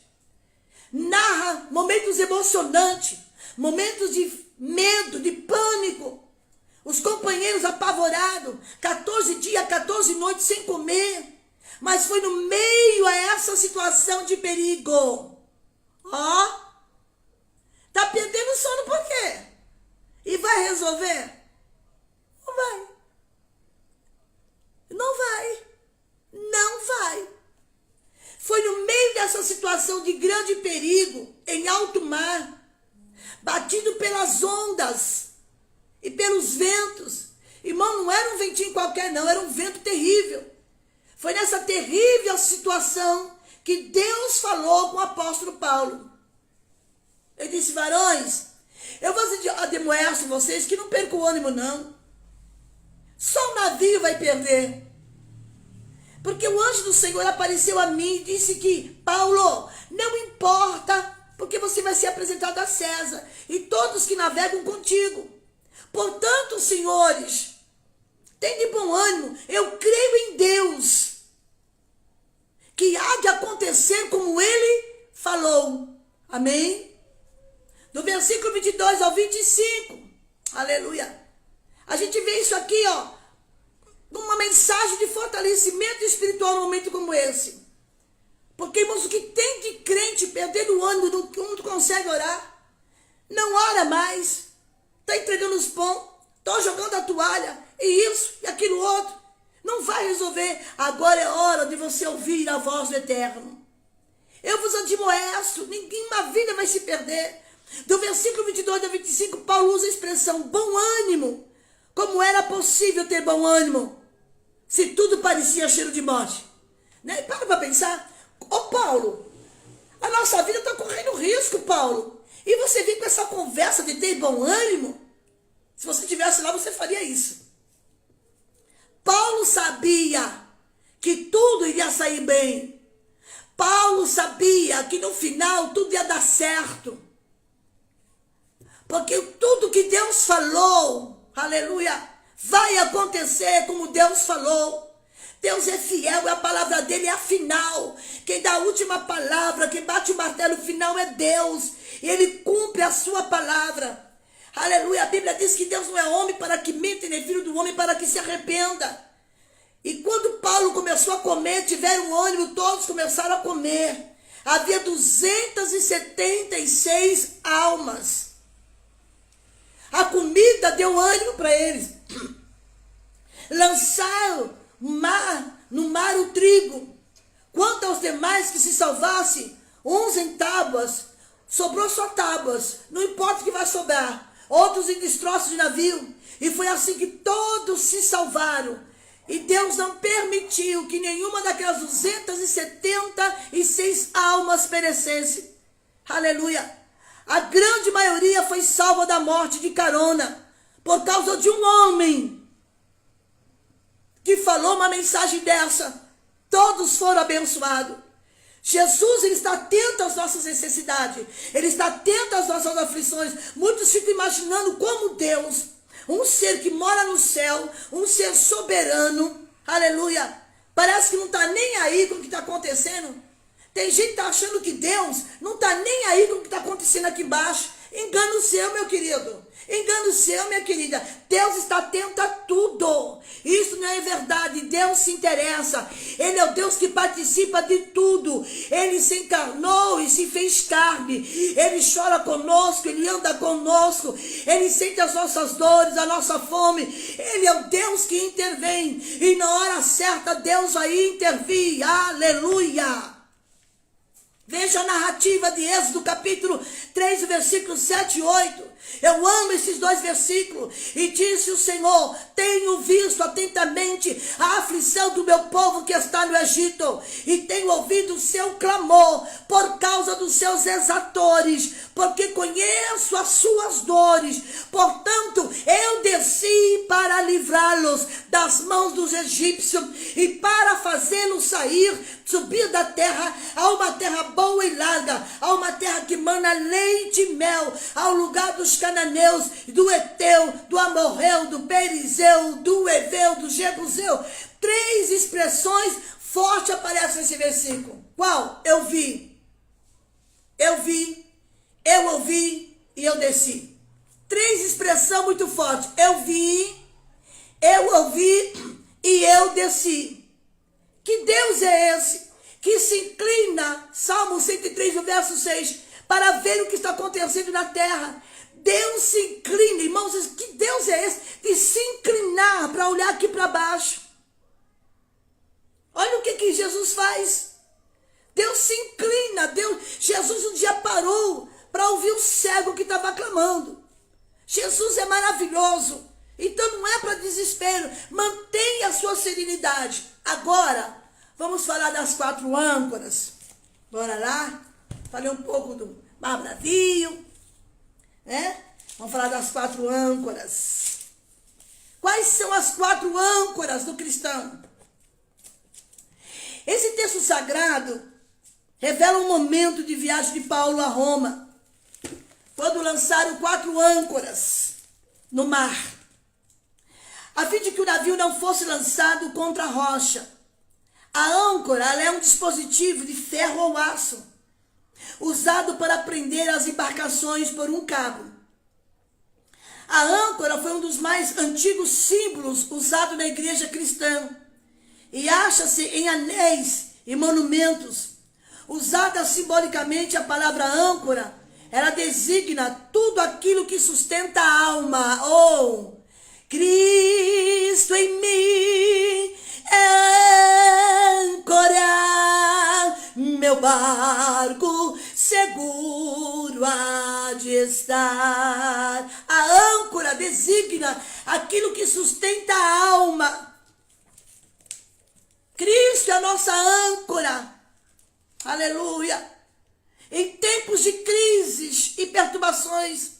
Narra momentos emocionantes, momentos de medo, de pânico. Os companheiros apavorados, 14 dias, 14 noites sem comer. Mas foi no meio a essa situação de perigo. Tá perdendo sono por quê? E vai resolver? Não vai. Não vai. Não vai. Foi no meio dessa situação de grande perigo, em alto mar, batido pelas ondas e pelos ventos. Irmão, não era um ventinho qualquer, não, era um vento terrível. Foi nessa terrível situação que Deus falou com o apóstolo Paulo. Ele disse: varões, eu vou admoesto vocês que não percam o ânimo, não. Só o navio vai perder. Porque o anjo do Senhor apareceu a mim e disse que: Paulo, não importa, porque você vai ser apresentado a César e todos que navegam contigo. Portanto, senhores, tem de bom ânimo, eu creio em Deus, que há de acontecer como ele falou. Amém? Do versículo 22 ao 25, aleluia. A gente vê isso aqui, numa mensagem de fortalecimento espiritual num momento como esse. Porque, irmãos, o que tem de crente perdendo o ânimo, não consegue orar, não ora mais, está entregando os pão, está jogando a toalha, e isso, e aquilo outro, não vai resolver. Agora é hora de você ouvir a voz do Eterno. Eu vos admoesto, nenhuma vida vai se perder. Do versículo 22 a 25, Paulo usa a expressão bom ânimo. Como era possível ter bom ânimo se tudo parecia cheiro de morte? Né? Para pensar. Paulo, a nossa vida está correndo risco, Paulo. E você vem com essa conversa de ter bom ânimo? Se você estivesse lá, você faria isso. Paulo sabia que tudo iria sair bem. Paulo sabia que no final tudo ia dar certo. Porque tudo que Deus falou, aleluia, vai acontecer como Deus falou. Deus é fiel, a palavra dele é a final. Quem dá a última palavra, quem bate o martelo final é Deus. E ele cumpre a sua palavra. Aleluia, a Bíblia diz que Deus não é homem para que minta, nem filho do homem para que se arrependa. E quando Paulo começou a comer, tiveram ânimo, todos começaram a comer. Havia 276 almas. A comida deu ânimo para eles. Lançaram no mar o trigo. Quanto aos demais que se salvassem, uns em tábuas, sobrou só tábuas, não importa o que vai sobrar. Outros em destroços de navio. E foi assim que todos se salvaram. E Deus não permitiu que nenhuma daquelas 276 almas perecesse. Aleluia. A grande maioria foi salva da morte de carona por causa de um homem que falou uma mensagem dessa. Todos foram abençoados. Jesus, ele está atento às nossas necessidades. Ele está atento às nossas aflições. Muitos ficam imaginando como Deus, um ser que mora no céu, um ser soberano, aleluia, parece que não está nem aí com o que está acontecendo. Tem gente que está achando que Deus não está nem aí com o que está acontecendo aqui embaixo. Engano seu, meu querido. Engano seu, minha querida. Deus está atento a tudo. Isso não é verdade. Deus se interessa. Ele é o Deus que participa de tudo. Ele se encarnou e se fez carne. Ele chora conosco, ele anda conosco. Ele sente as nossas dores, a nossa fome. Ele é o Deus que intervém. E na hora certa Deus vai intervir. Aleluia. Veja a narrativa de Êxodo, capítulo 3, versículos 7 e 8. Eu amo esses dois versículos. E disse o Senhor: tenho visto atentamente a aflição do meu povo que está no Egito, e tenho ouvido o seu clamor por causa dos seus exatores, porque conheço as suas dores. Portanto, eu desci para livrá-los das mãos dos egípcios e para fazê-los subir da terra a uma terra boa e larga, a uma terra que mana leite e mel, ao lugar dos cananeus, do Eteu, do Amorreu, do Perizeu, do Eveu, do Jebuseu. 3 expressões fortes aparecem nesse versículo. Qual? Eu vi, eu ouvi e eu desci. 3 expressões muito fortes. Eu vi, eu ouvi e eu desci. Que Deus é esse que se inclina, Salmo 103, no verso 6, para ver o que está acontecendo na terra? Deus se inclina, irmãos, que Deus é esse de se inclinar para olhar aqui para baixo? Olha o que Jesus faz. Deus se inclina. Jesus um dia parou para ouvir o cego que estava clamando. Jesus é maravilhoso. Então não é para desespero. Mantenha a sua serenidade. Agora, vamos falar das 4 âncoras. Bora lá? Falei um pouco do Mar Bravio, né? Vamos falar das 4 âncoras. Quais são as 4 âncoras do cristão? Esse texto sagrado revela um momento de viagem de Paulo a Roma, quando lançaram 4 âncoras no mar, a fim de que o navio não fosse lançado contra a rocha. A âncora, ela é um dispositivo de ferro ou aço, usado para prender as embarcações por um cabo. A âncora foi um dos mais antigos símbolos usado na igreja cristã e acha-se em anéis e monumentos. Usada simbolicamente, a palavra âncora, ela designa tudo aquilo que sustenta a alma. Oh, Cristo em mim é âncora, meu barco seguro há de estar. A âncora designa aquilo que sustenta a alma. Cristo é a nossa âncora. Aleluia. Em tempos de crises e perturbações,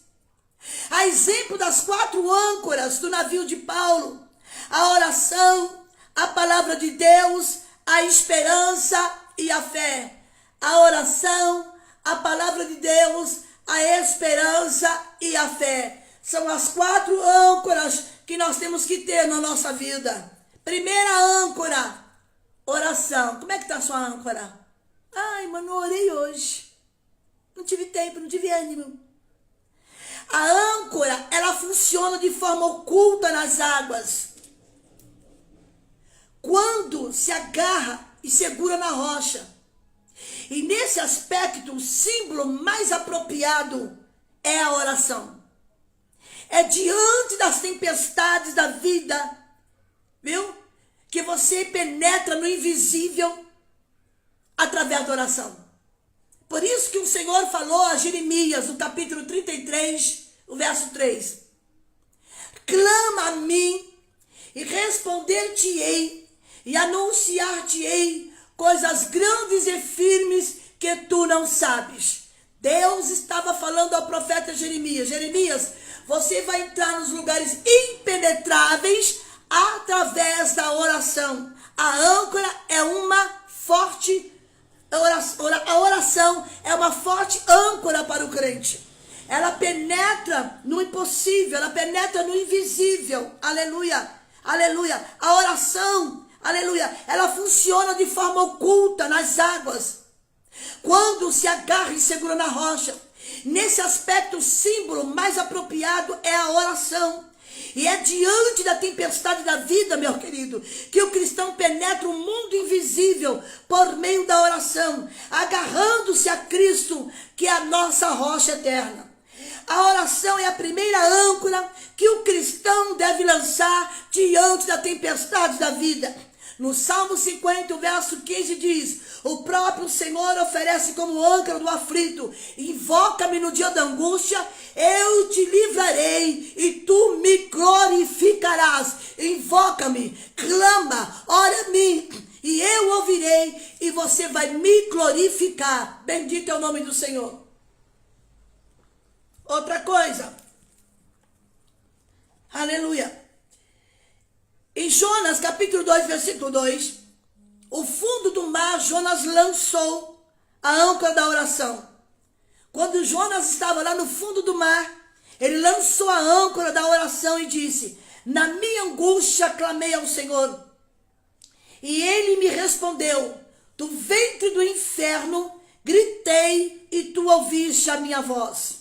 a exemplo das 4 âncoras do navio de Paulo, a oração, a palavra de Deus, a esperança e a fé. A oração, a palavra de Deus, a esperança e a fé. São as 4 âncoras que nós temos que ter na nossa vida. Primeira âncora, oração. Como é que está a sua âncora? Ai, mano, não orei hoje. Não tive tempo, não tive ânimo. A âncora, ela funciona de forma oculta nas águas. Quando se agarra e segura na rocha. E nesse aspecto, o símbolo mais apropriado é a oração. É diante das tempestades da vida, viu? Que você penetra no invisível através da oração. Por isso que o Senhor falou a Jeremias, no capítulo 33, o verso 3. Clama a mim e responder-te-ei e anunciar-te-ei coisas grandes e firmes que tu não sabes. Deus estava falando ao profeta Jeremias. Jeremias, você vai entrar nos lugares impenetráveis através da oração. A âncora é uma forte a oração é uma forte âncora para o crente. Ela penetra no impossível, ela penetra no invisível. Aleluia, aleluia. A oração, aleluia, ela funciona de forma oculta nas águas. Quando se agarra e segura na rocha. Nesse aspecto, o símbolo mais apropriado é a oração. E é diante da tempestade da vida, meu querido, que o cristão penetra o mundo invisível por meio da oração, agarrando-se a Cristo, que é a nossa rocha eterna. A oração é a primeira âncora que o cristão deve lançar diante da tempestade da vida. No Salmo 50, o verso 15 diz: o próprio Senhor oferece como âncora do aflito. Invoca-me no dia da angústia, eu te livrarei e tu me glorificarás. Invoca-me, clama, ora a mim e eu ouvirei e você vai me glorificar. Bendito é o nome do Senhor. Outra coisa. Aleluia. Em Jonas, capítulo 2, versículo 2, o fundo do mar, Jonas lançou a âncora da oração. Quando Jonas estava lá no fundo do mar, ele lançou a âncora da oração e disse: na minha angústia clamei ao Senhor, e ele me respondeu. Do ventre do inferno gritei e tu ouviste a minha voz.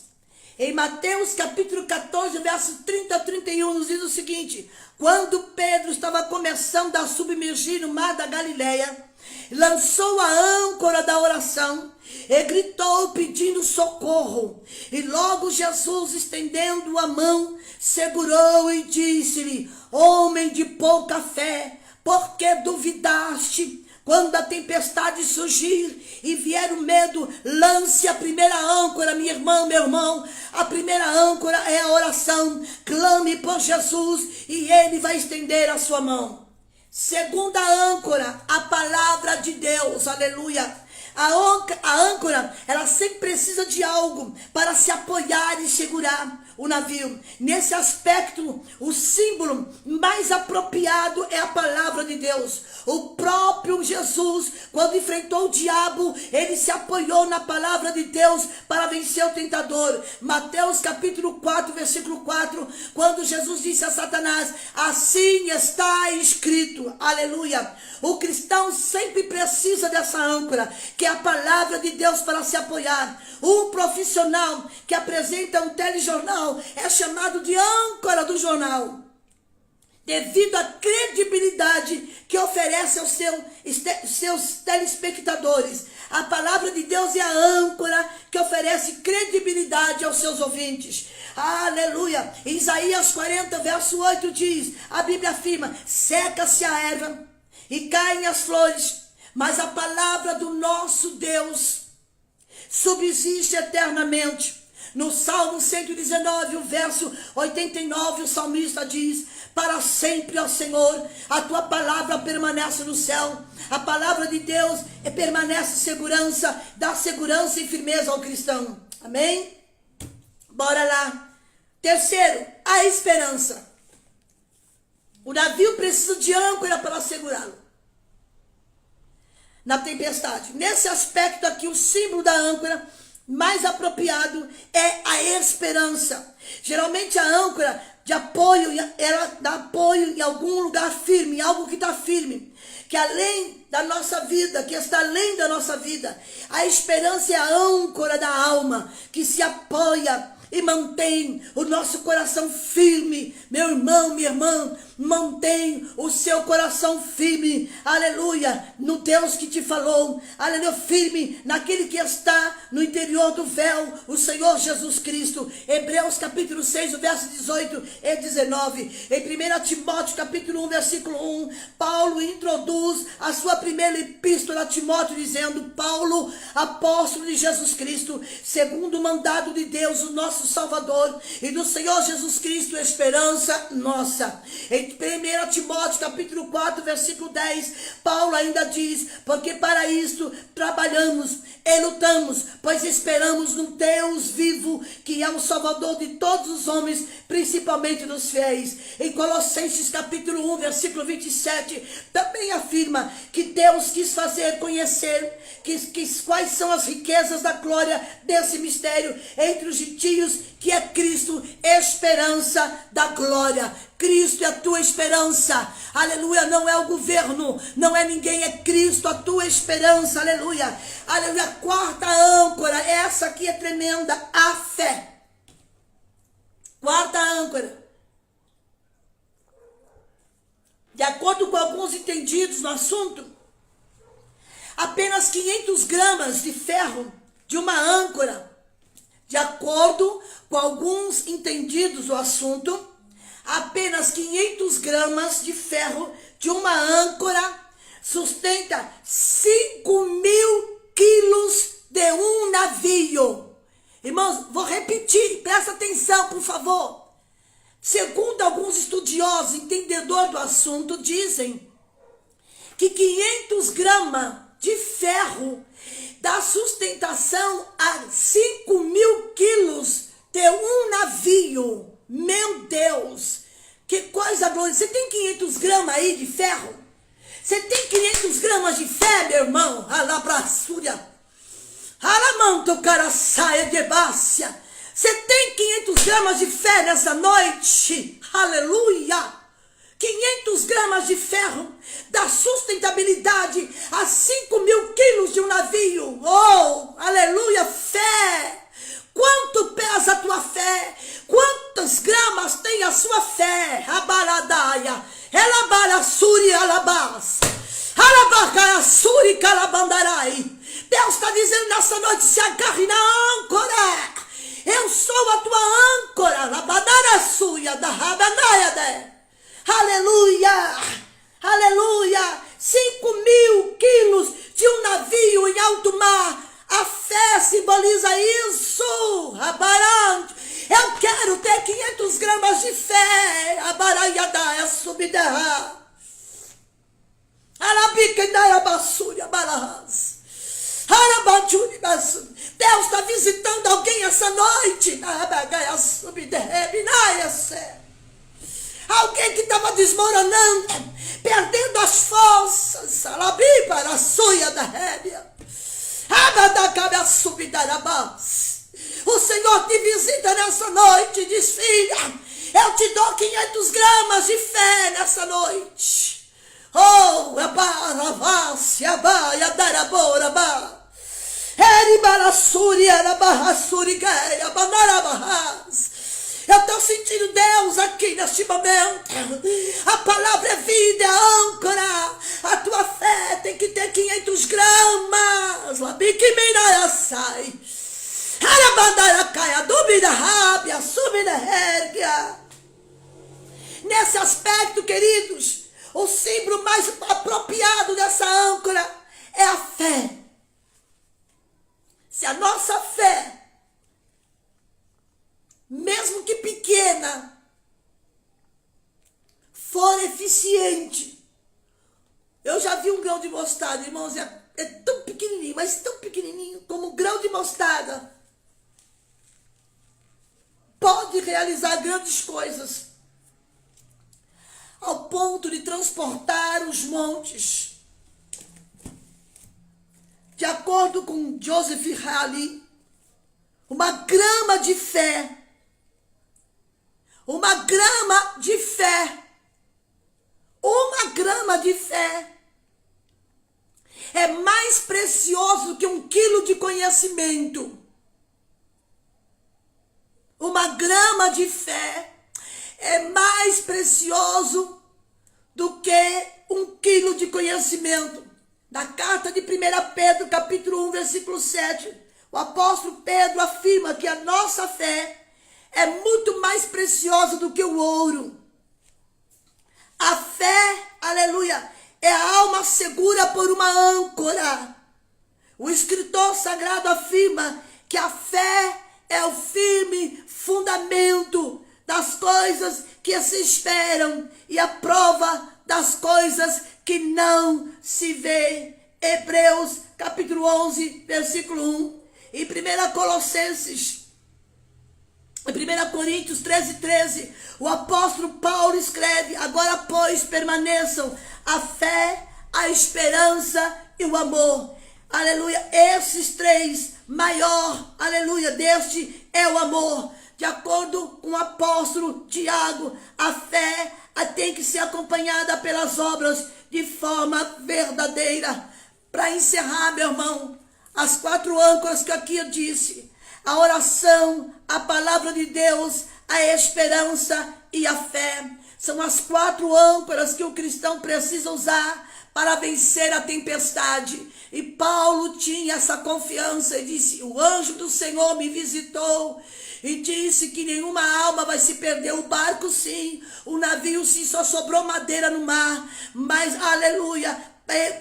Em Mateus capítulo 14, verso 30 a 31, nos diz o seguinte: quando Pedro estava começando a submergir no mar da Galileia, lançou a âncora da oração e gritou pedindo socorro. E logo Jesus, estendendo a mão, segurou e disse-lhe: homem de pouca fé, por que duvidaste? Quando a tempestade surgir e vier o medo, lance a primeira âncora, minha irmã, meu irmão. A primeira âncora é a oração. Clame por Jesus e ele vai estender a sua mão. Segunda âncora, a palavra de Deus. Aleluia. A âncora, ela sempre precisa de algo para se apoiar e segurar o navio. Nesse aspecto, o símbolo mais apropriado é a palavra de Deus. O próprio Jesus, quando enfrentou o diabo, ele se apoiou na palavra de Deus para vencer o tentador. Mateus capítulo 4, versículo 4, quando Jesus disse a Satanás: assim está escrito. Aleluia. O cristão sempre precisa dessa âncora, que é a palavra de Deus, para se apoiar. O profissional que apresenta um telejornal é chamado de âncora do jornal, devido à credibilidade que oferece aos seus telespectadores. A palavra de Deus é a âncora que oferece credibilidade aos seus ouvintes. Aleluia. Isaías 40, verso 8 diz, a Bíblia afirma: seca-se a erva e caem as flores, mas a palavra do nosso Deus subsiste eternamente. No Salmo 119, o verso 89, o salmista diz: para sempre, ó Senhor, a tua palavra permanece no céu. A palavra de Deus permanece segurança, dá segurança e firmeza ao cristão. Amém? Bora lá. Terceiro, a esperança. O navio precisa de âncora para segurá-lo. na tempestade. Nesse aspecto aqui, o símbolo da âncora mais apropriado é a esperança. Geralmente a âncora de apoio, ela dá apoio em algum lugar firme, em algo que está firme, que além da nossa vida, que está além da nossa vida. A esperança é a âncora da alma, que se apoia e mantém o nosso coração firme. Meu irmão, minha irmã, mantém o seu coração firme, aleluia, no Deus que te falou, aleluia, firme naquele que está no interior do véu, o Senhor Jesus Cristo. Hebreus capítulo 6, o verso 18 e 19. Em 1 Timóteo capítulo 1, versículo 1, Paulo introduz a sua primeira epístola a Timóteo dizendo: Paulo, apóstolo de Jesus Cristo, segundo o mandado de Deus, o nosso Salvador, e do Senhor Jesus Cristo, esperança nossa. Em 1 Timóteo capítulo 4, versículo 10, Paulo ainda diz: porque para isto trabalhamos e lutamos, pois esperamos no Deus vivo, que é o Salvador de todos os homens, principalmente dos fiéis. Em Colossenses capítulo 1, versículo 27, também afirma que Deus quis fazer conhecer quais são as riquezas da glória desse mistério entre os gentios, que é Cristo, esperança da glória. Cristo é a tua esperança, aleluia, não é o governo, não é ninguém, é Cristo a tua esperança, aleluia, aleluia. Quarta âncora, essa aqui é tremenda, a fé. Quarta âncora, de acordo com alguns entendidos no assunto, apenas 500 gramas de ferro de uma âncora. De acordo com alguns entendidos do assunto, apenas 500 gramas de ferro de uma âncora sustenta 5.000 quilos de um navio. Irmãos, vou repetir, presta atenção, por favor. Segundo alguns estudiosos, entendedores do assunto, dizem que 500 gramas de ferro dá sustentação a 5.000 quilos de um navio. Meu Deus, que coisa gloriosa. Você tem 500 gramas aí de ferro? Você tem 500 gramas de fé, meu irmão? Alabraçúria. Alamanto caraçaia de bácia. Você tem 500 gramas de fé nessa noite? Aleluia. 500 gramas de ferro dá sustentabilidade a 5.000 quilos de um navio. Oh, aleluia, fé. Quanto pesa a tua fé? Quantas gramas tem a sua fé? Abaradaia, elabarassuri alabás, alabacarassuri calabandarai. Deus está dizendo nessa noite: se agarre na âncora. Eu sou a tua âncora. Labadarassuia da rabanaia. Aleluia, aleluia. 5.000 quilos de um navio em alto mar. A fé simboliza isso. Abarante. Eu quero ter 500 gramas de fé. Abaraiadaia subiderra. Arabiquenaia bassúria barras. Arabajuri bassúria. Deus está visitando alguém essa noite. Arabagaia subiderra. Binaia sé. Alguém que estava desmoronando, perdendo as forças. Alabi para a suia da rébia. O Senhor te visita nessa noite e diz: filha, eu te dou 500 gramas de fé nessa noite. Oh, abaravassi, abaia daraborabá. Eribarassuri, arabarrassuri, gaia, banarabahas. Eu estou sentindo Deus aqui neste momento. A palavra é vida, é âncora. A tua fé tem que ter 500 gramas. Labiquimeira sai. Arabandara caia, dúvida rábia, subida hérgia. Nesse aspecto, queridos, o símbolo mais apropriado dessa âncora é a fé. Se a nossa fé, mesmo que pequena, for eficiente. Eu já vi um grão de mostarda, irmãos, é tão pequenininho, mas tão pequenininho como um grão de mostarda. Pode realizar grandes coisas, ao ponto de transportar os montes. acordo com Joseph Halley, uma grama de fé, uma grama de fé é mais precioso do que 1 quilo de conhecimento. Uma grama de fé é mais precioso do que 1 quilo de conhecimento. Na carta de 1 Pedro, capítulo 1, versículo 7, o apóstolo Pedro afirma que a nossa fé é muito mais preciosa do que o ouro. A fé, aleluia, é a alma segura por uma âncora. O escritor sagrado afirma que a fé é o firme fundamento das coisas que se esperam e a prova das coisas que não se vê. Hebreus capítulo 11, versículo 1. Em 1 Coríntios 13, o apóstolo Paulo escreve: agora, pois, permaneçam a fé, a esperança e o amor. Aleluia, esses três, maior, aleluia, deste é o amor. De acordo com o apóstolo Tiago, a fé tem que ser acompanhada pelas obras de forma verdadeira. Para encerrar, meu irmão, as 4 âncoras que aqui eu disse: a oração, a palavra de Deus, a esperança e a fé. São as 4 âncoras que o cristão precisa usar para vencer a tempestade. E Paulo tinha essa confiança e disse: o anjo do Senhor me visitou e disse que nenhuma alma vai se perder. O barco sim, o navio sim, só sobrou madeira no mar. Mas, aleluia,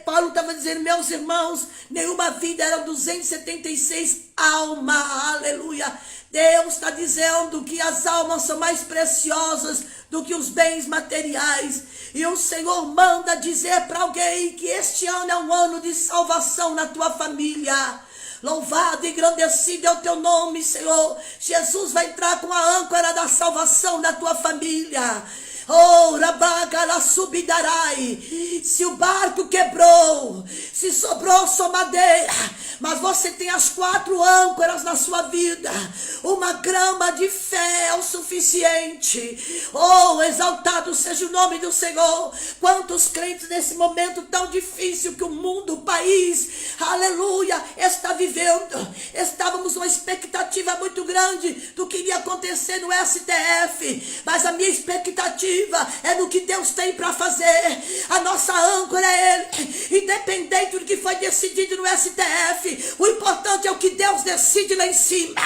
Paulo estava dizendo: meus irmãos, nenhuma vida, eram 276 almas, aleluia. Deus está dizendo que as almas são mais preciosas do que os bens materiais. E o Senhor manda dizer para alguém que este ano é um ano de salvação na tua família. Louvado e engrandecido é o teu nome, Senhor. Jesus vai entrar com a âncora da salvação na tua família. Oh, Rabagala Subidarai. Se o barco quebrou, se sobrou só madeira, mas você tem as 4 âncoras na sua vida, uma grama de fé é o suficiente. Oh, exaltado seja o nome do Senhor. Quantos crentes nesse momento tão difícil que o mundo, o país, aleluia, está vivendo. Estávamos numa expectativa muito grande do que iria acontecer no STF, mas a minha expectativa é no que Deus tem para fazer. A nossa âncora é Ele. Independente do que foi decidido no STF, o importante é o que Deus decide lá em cima.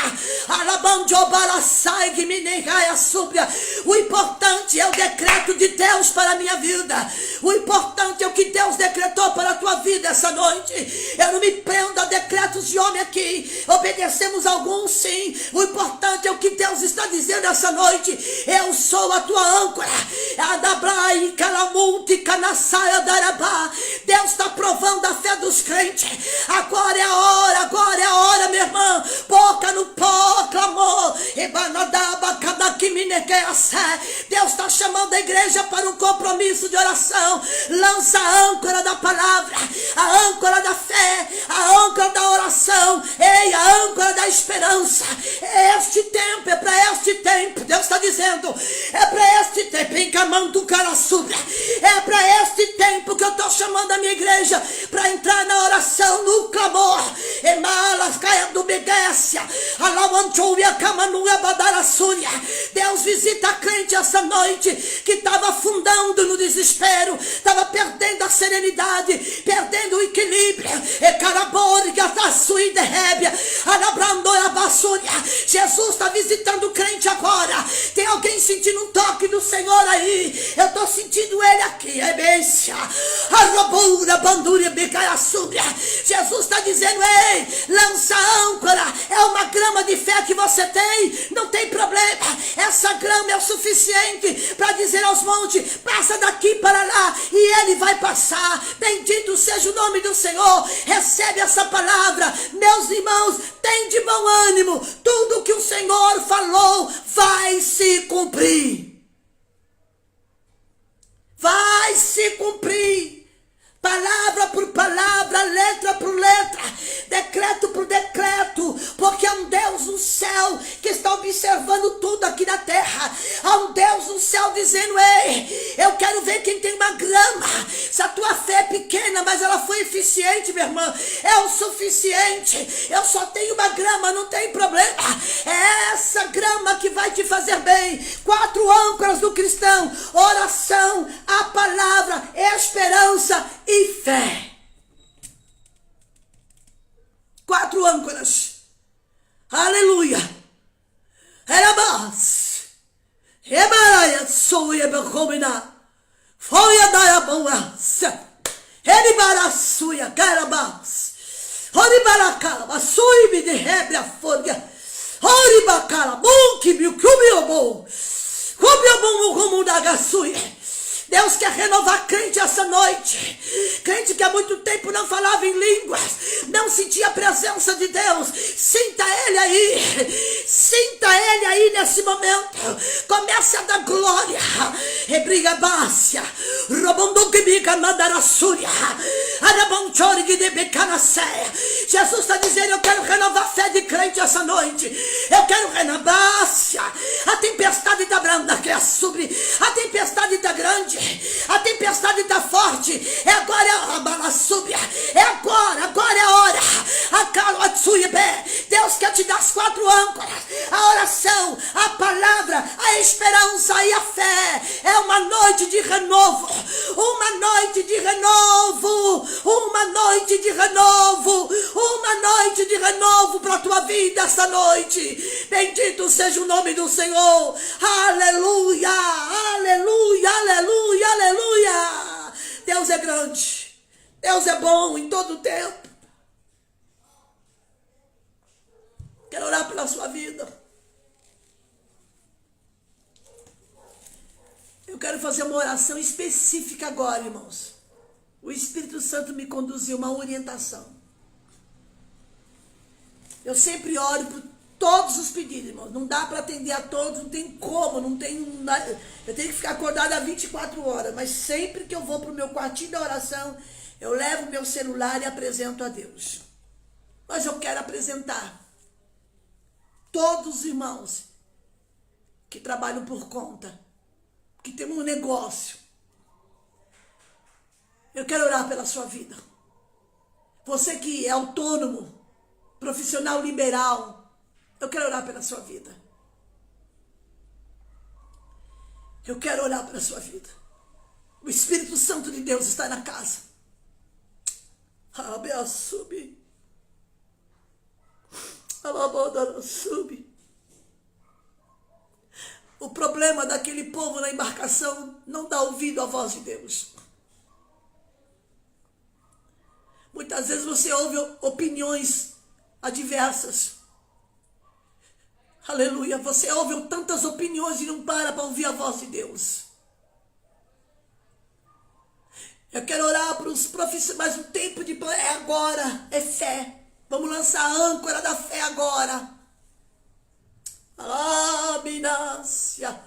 O importante é o decreto de Deus para a minha vida. O importante é o que Deus decretou para a tua vida essa noite. Eu não me prendo a decretos de homem aqui. Obedecemos alguns, sim. O importante é o que Deus está dizendo essa noite. Eu sou a tua âncora. Deus está provando a fé dos crentes. Agora é a hora, minha irmã. Boca no pó, clamor. Deus está chamando a igreja para um compromisso de oração. Lança a âncora da palavra, a âncora da fé, a âncora da oração, ei, a âncora da esperança. É este tempo, é para este tempo. Deus está dizendo: é para este tempo. É para este tempo que eu estou chamando a minha igreja para entrar na oração, no clamor. Deus visita a crente essa noite que estava afundando no desespero, estava perdendo a serenidade, perdendo o equilíbrio. Jesus está visitando o crente agora. Tem alguém sentindo um toque do Senhor aí? Eu estou sentindo Ele aqui. Jesus está dizendo: ei, lança a âncora. É uma grama de fé que você tem, não tem problema. Essa grama é o suficiente para dizer aos montes: passa daqui para lá, e Ele vai passar. Bendito seja o nome do Senhor. Recebe essa palavra, meus irmãos. Tem de bom ânimo. Tudo que o Senhor falou vai se cumprir. Vai se cumprir. Palavra por palavra, letra por letra. decreto por decreto, porque há um Deus no céu que está observando tudo aqui na terra. Há um Deus no céu dizendo: ei, eu quero ver quem tem uma grama. Se a tua fé é pequena, mas ela foi eficiente, minha irmã, é o suficiente. Eu só tenho uma grama, não tem problema. É essa grama que vai te fazer bem. 4 âncoras do cristão: oração, a palavra, esperança e fé. 4 âncoras. Aleluia. Erabas. Ebaraya soia becomina. Foi a dar a boaça. Eribarasuia carabas. Oribaracaba. Suibe de rebre a folha. Oribacala. Bom que me cubiobou. Cubiobou como da gaçuia. Deus quer renovar crente essa noite. Crente que há muito tempo não falava em línguas, não sentia a presença de Deus. Sinta Ele aí. Sinta Ele aí nesse momento. Comece a dar glória. Rebriga bácia. Robonduquibica mandarassúria. Arabonchori que de becanacéia. Jesus está dizendo: eu quero renovar a fé de crente essa noite. Eu quero renovar. A tempestade está branda, que é sobre. A tempestade está grande. A tempestade está forte. É agora a bala súbia. É agora é a hora. A calma tsuibe. Deus quer te dar as 4 âncoras: a oração, a palavra, a esperança e a fé. É uma noite de renovo. Uma noite de renovo. Uma noite de renovo. Uma noite de renovo para a tua vida essa noite. Bendito seja o nome do Senhor. Aleluia, aleluia, aleluia. Aleluia! Deus é grande. Deus é bom em todo o tempo. Quero orar pela sua vida. Eu quero fazer uma oração específica agora, irmãos. O Espírito Santo me conduziu uma orientação. Eu sempre oro por todos os pedidos, irmãos. Não dá para atender a todos, não tem como, não tem nada. Eu tenho que ficar acordada 24 horas, mas sempre que eu vou para o meu quartinho da oração, eu levo meu celular e apresento a Deus. Mas eu quero apresentar todos os irmãos que trabalham por conta, que tem um negócio. Eu quero orar pela sua vida. Você que é autônomo, profissional liberal, eu quero orar pela sua vida. Eu quero orar pela sua vida. O Espírito Santo de Deus está na casa. O problema daquele povo na embarcação não dá ouvido à voz de Deus. Muitas vezes você ouve opiniões adversas. Aleluia, você ouve tantas opiniões e não para ouvir a voz de Deus. Eu quero orar para os profissionais, mas o tempo de é agora, é fé. Vamos lançar a âncora da fé agora. Minácia.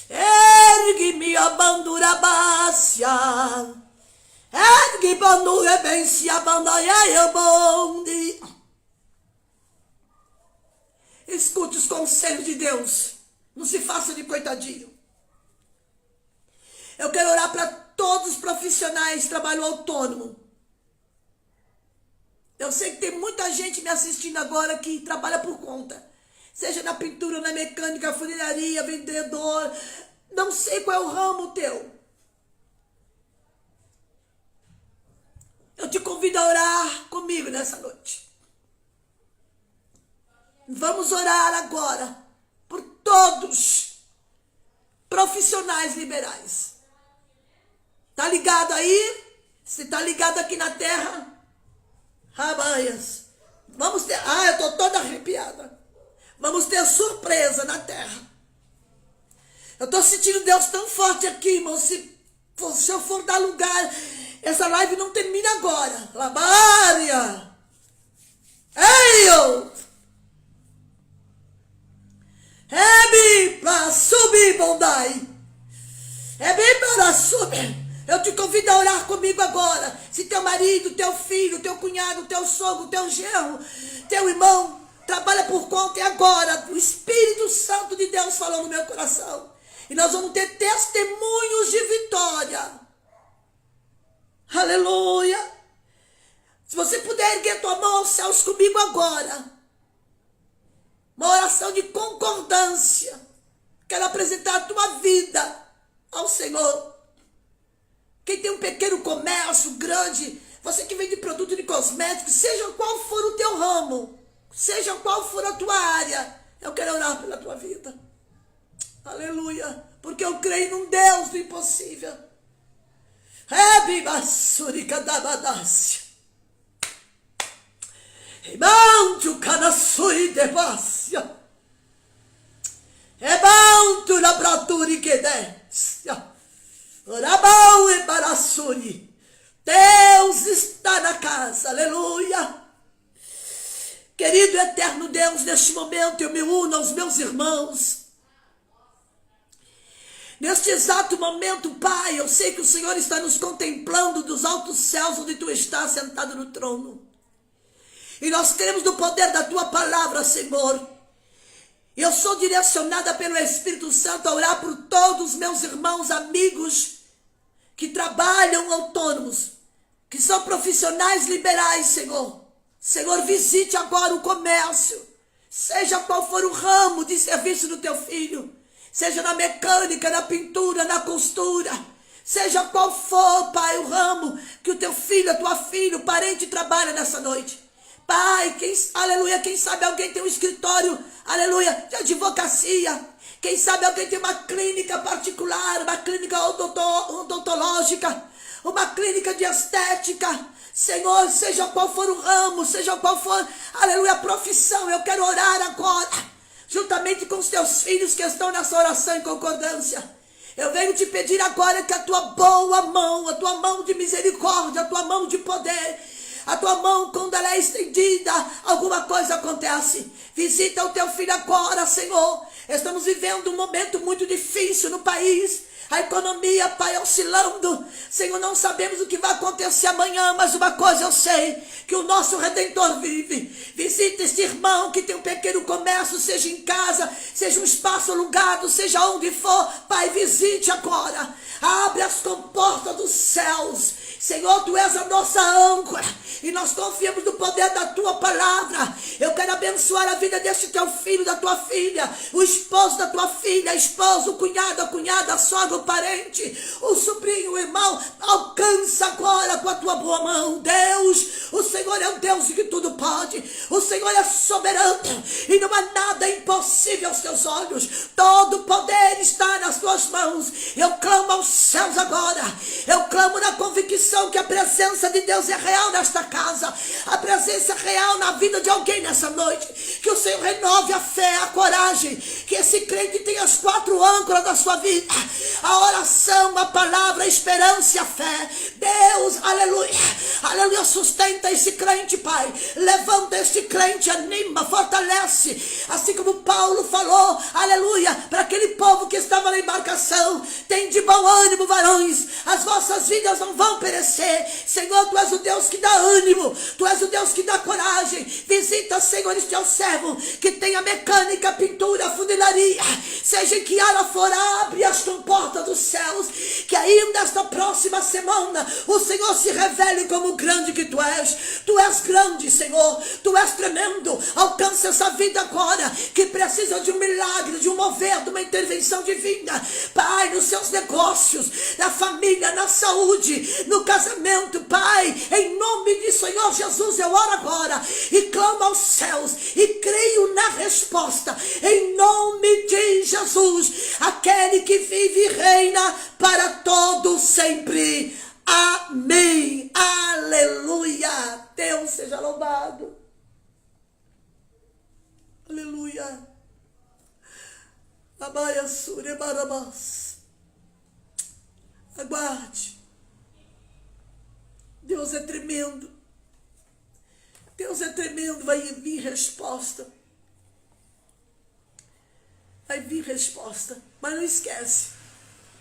Ergue-me a bandura bácia. Ergue bandura bem se a bandaia bonde. Escute os conselhos de Deus. Não se faça de coitadinho. Eu quero orar para todos os profissionais de trabalho autônomo. Eu sei que tem muita gente me assistindo agora que trabalha por conta. Seja na pintura, na mecânica, funilaria, vendedor. Não sei qual é o ramo teu. Eu te convido a orar comigo nessa noite. Vamos orar agora por todos profissionais liberais. Tá ligado aí? Você tá ligado aqui na terra? Rabaias. Vamos ter... eu tô toda arrepiada. Vamos ter surpresa na terra. Eu tô sentindo Deus tão forte aqui, irmão. Se eu for dar lugar, essa live não termina agora. Labária. Ei, eu. Ebi, pra subir, bondai. Eu te convido a orar comigo agora. Se teu marido, teu filho, teu cunhado, teu sogro, teu genro, teu irmão trabalha por conta, e agora o Espírito Santo de Deus falou no meu coração. E nós vamos ter testemunhos de vitória. Aleluia. Se você puder erguer tua mão aos céus comigo agora. Uma oração de concordância. Quero apresentar a tua vida ao Senhor. Quem tem um pequeno comércio grande, você que vende produto de cosméticos, seja qual for o teu ramo, seja qual for a tua área, eu quero orar pela tua vida. Aleluia. Porque eu creio num Deus do impossível. Irmão, canaçui de Bácia. Ebanto na braturi que desce. Orabão e baraçuri. Deus está na casa. Aleluia. Querido eterno Deus, neste momento eu me uno aos meus irmãos. Neste exato momento, Pai, eu sei que o Senhor está nos contemplando dos altos céus onde Tu estás sentado no trono. E nós cremos no poder da Tua palavra, Senhor. Eu sou direcionada pelo Espírito Santo a orar por todos os meus irmãos, amigos que trabalham autônomos, que são profissionais liberais, Senhor. Senhor, visite agora o comércio, seja qual for o ramo de serviço do Teu filho, seja na mecânica, na pintura, na costura, seja qual for, Pai, o ramo que o Teu filho, a Tua filha, o parente trabalha nessa noite. Pai, aleluia, quem sabe alguém tem um escritório, aleluia, de advocacia. Quem sabe alguém tem uma clínica particular, uma clínica odontológica, uma clínica de estética. Senhor, seja qual for o ramo, seja qual for, aleluia, a profissão, eu quero orar agora, juntamente com os Teus filhos que estão nessa oração em concordância. Eu venho te pedir agora que a Tua boa mão, a Tua mão de misericórdia, a Tua mão de poder, a Tua mão, quando ela é estendida, alguma coisa acontece. Visita o Teu filho agora, Senhor. Estamos vivendo um momento muito difícil no país. A economia, Pai, oscilando. Senhor, não sabemos o que vai acontecer amanhã, mas uma coisa eu sei, que o nosso Redentor vive. Visita este irmão que tem um pequeno comércio, seja em casa, seja um espaço alugado, seja onde for. Pai, visite agora. Abre as comportas dos céus. Senhor, Tu és a nossa âncora e nós confiamos no poder da Tua palavra. Eu quero abençoar a vida deste Teu filho, da Tua filha, o esposo da Tua filha, a esposa, o cunhado, a cunhada, a sogra, o parente, o sobrinho, o irmão. Alcança agora com a Tua boa mão. Deus, o Senhor é um Deus que tudo pode. O Senhor é soberano e não há nada impossível aos Teus olhos. Todo poder está nas Tuas mãos. Eu clamo aos céus agora. Eu clamo na convicção que a presença de Deus é real nesta casa, a presença é real na vida de alguém nessa noite. Que o Senhor renove a fé, a coragem, que esse crente tenha as 4 âncoras da sua vida: a oração, a palavra, a esperança e a fé. Deus, aleluia, aleluia, sustenta esse crente, Pai. Levanta este crente, anima, fortalece, assim como Paulo falou, aleluia, para aquele povo que estava na embarcação: tem de bom ânimo, varões, as vossas vidas não vão perecer. Senhor, Tu és o Deus que dá ânimo, Tu és o Deus que dá coragem. Visita, Senhor, este teu servo que tem a mecânica, a pintura, a funilaria, seja em que área for, abre as comportas dos céus, que ainda esta próxima semana o Senhor se revele como grande que Tu és. Tu és grande, Senhor, Tu és tremendo. Alcança essa vida agora que precisa de um milagre, de um mover, de uma intervenção divina, Pai, nos seus negócios, na família, na saúde, no casamento, Pai, em nome de Senhor Jesus, eu oro agora e clamo aos céus e creio na resposta, em nome de Jesus, aquele que vive e reina para todo sempre. Amém. Aleluia. Deus seja louvado. Aleluia. Abaia Sure Barabás. Aguarde. Deus é tremendo. Deus é tremendo. Vai vir resposta. Vai vir resposta. Mas não esquece.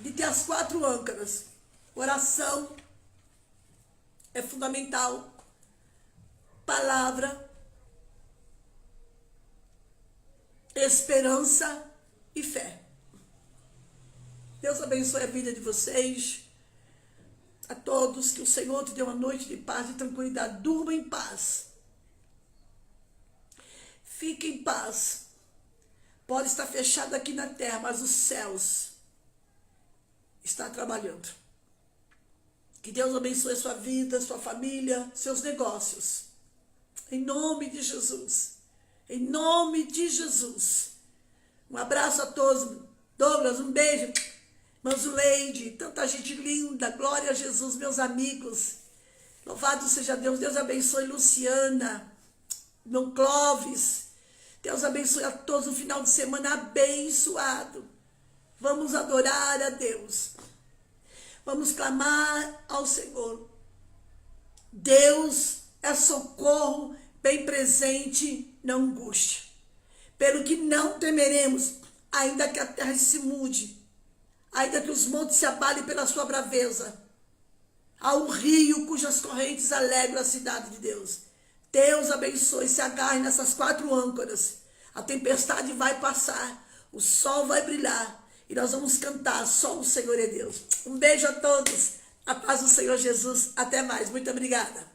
de ter as 4 âncoras. Oração é fundamental. Palavra, esperança e fé. Deus abençoe a vida de vocês. A todos, que o Senhor te dê uma noite de paz e tranquilidade. Durma em paz. Fique em paz. Pode estar fechado aqui na terra, mas os céus estão trabalhando. Que Deus abençoe sua vida, sua família, seus negócios. Em nome de Jesus. Em nome de Jesus. Um abraço a todos. Douglas, um beijo. Manzuleide, tanta gente linda. Glória a Jesus, meus amigos. Louvado seja Deus. Deus abençoe Luciana, irmão Clóvis. Deus abençoe a todos um final de semana abençoado. Vamos adorar a Deus. Vamos clamar ao Senhor. Deus é socorro bem presente na angústia. Pelo que não temeremos, ainda que a terra se mude, ainda que os montes se abalem pela sua braveza. Há um rio cujas correntes alegram a cidade de Deus. Deus abençoe, se agarre nessas 4 âncoras. A tempestade vai passar, o sol vai brilhar e nós vamos cantar, só o Senhor é Deus. Um beijo a todos, a paz do Senhor Jesus, até mais, muito obrigada.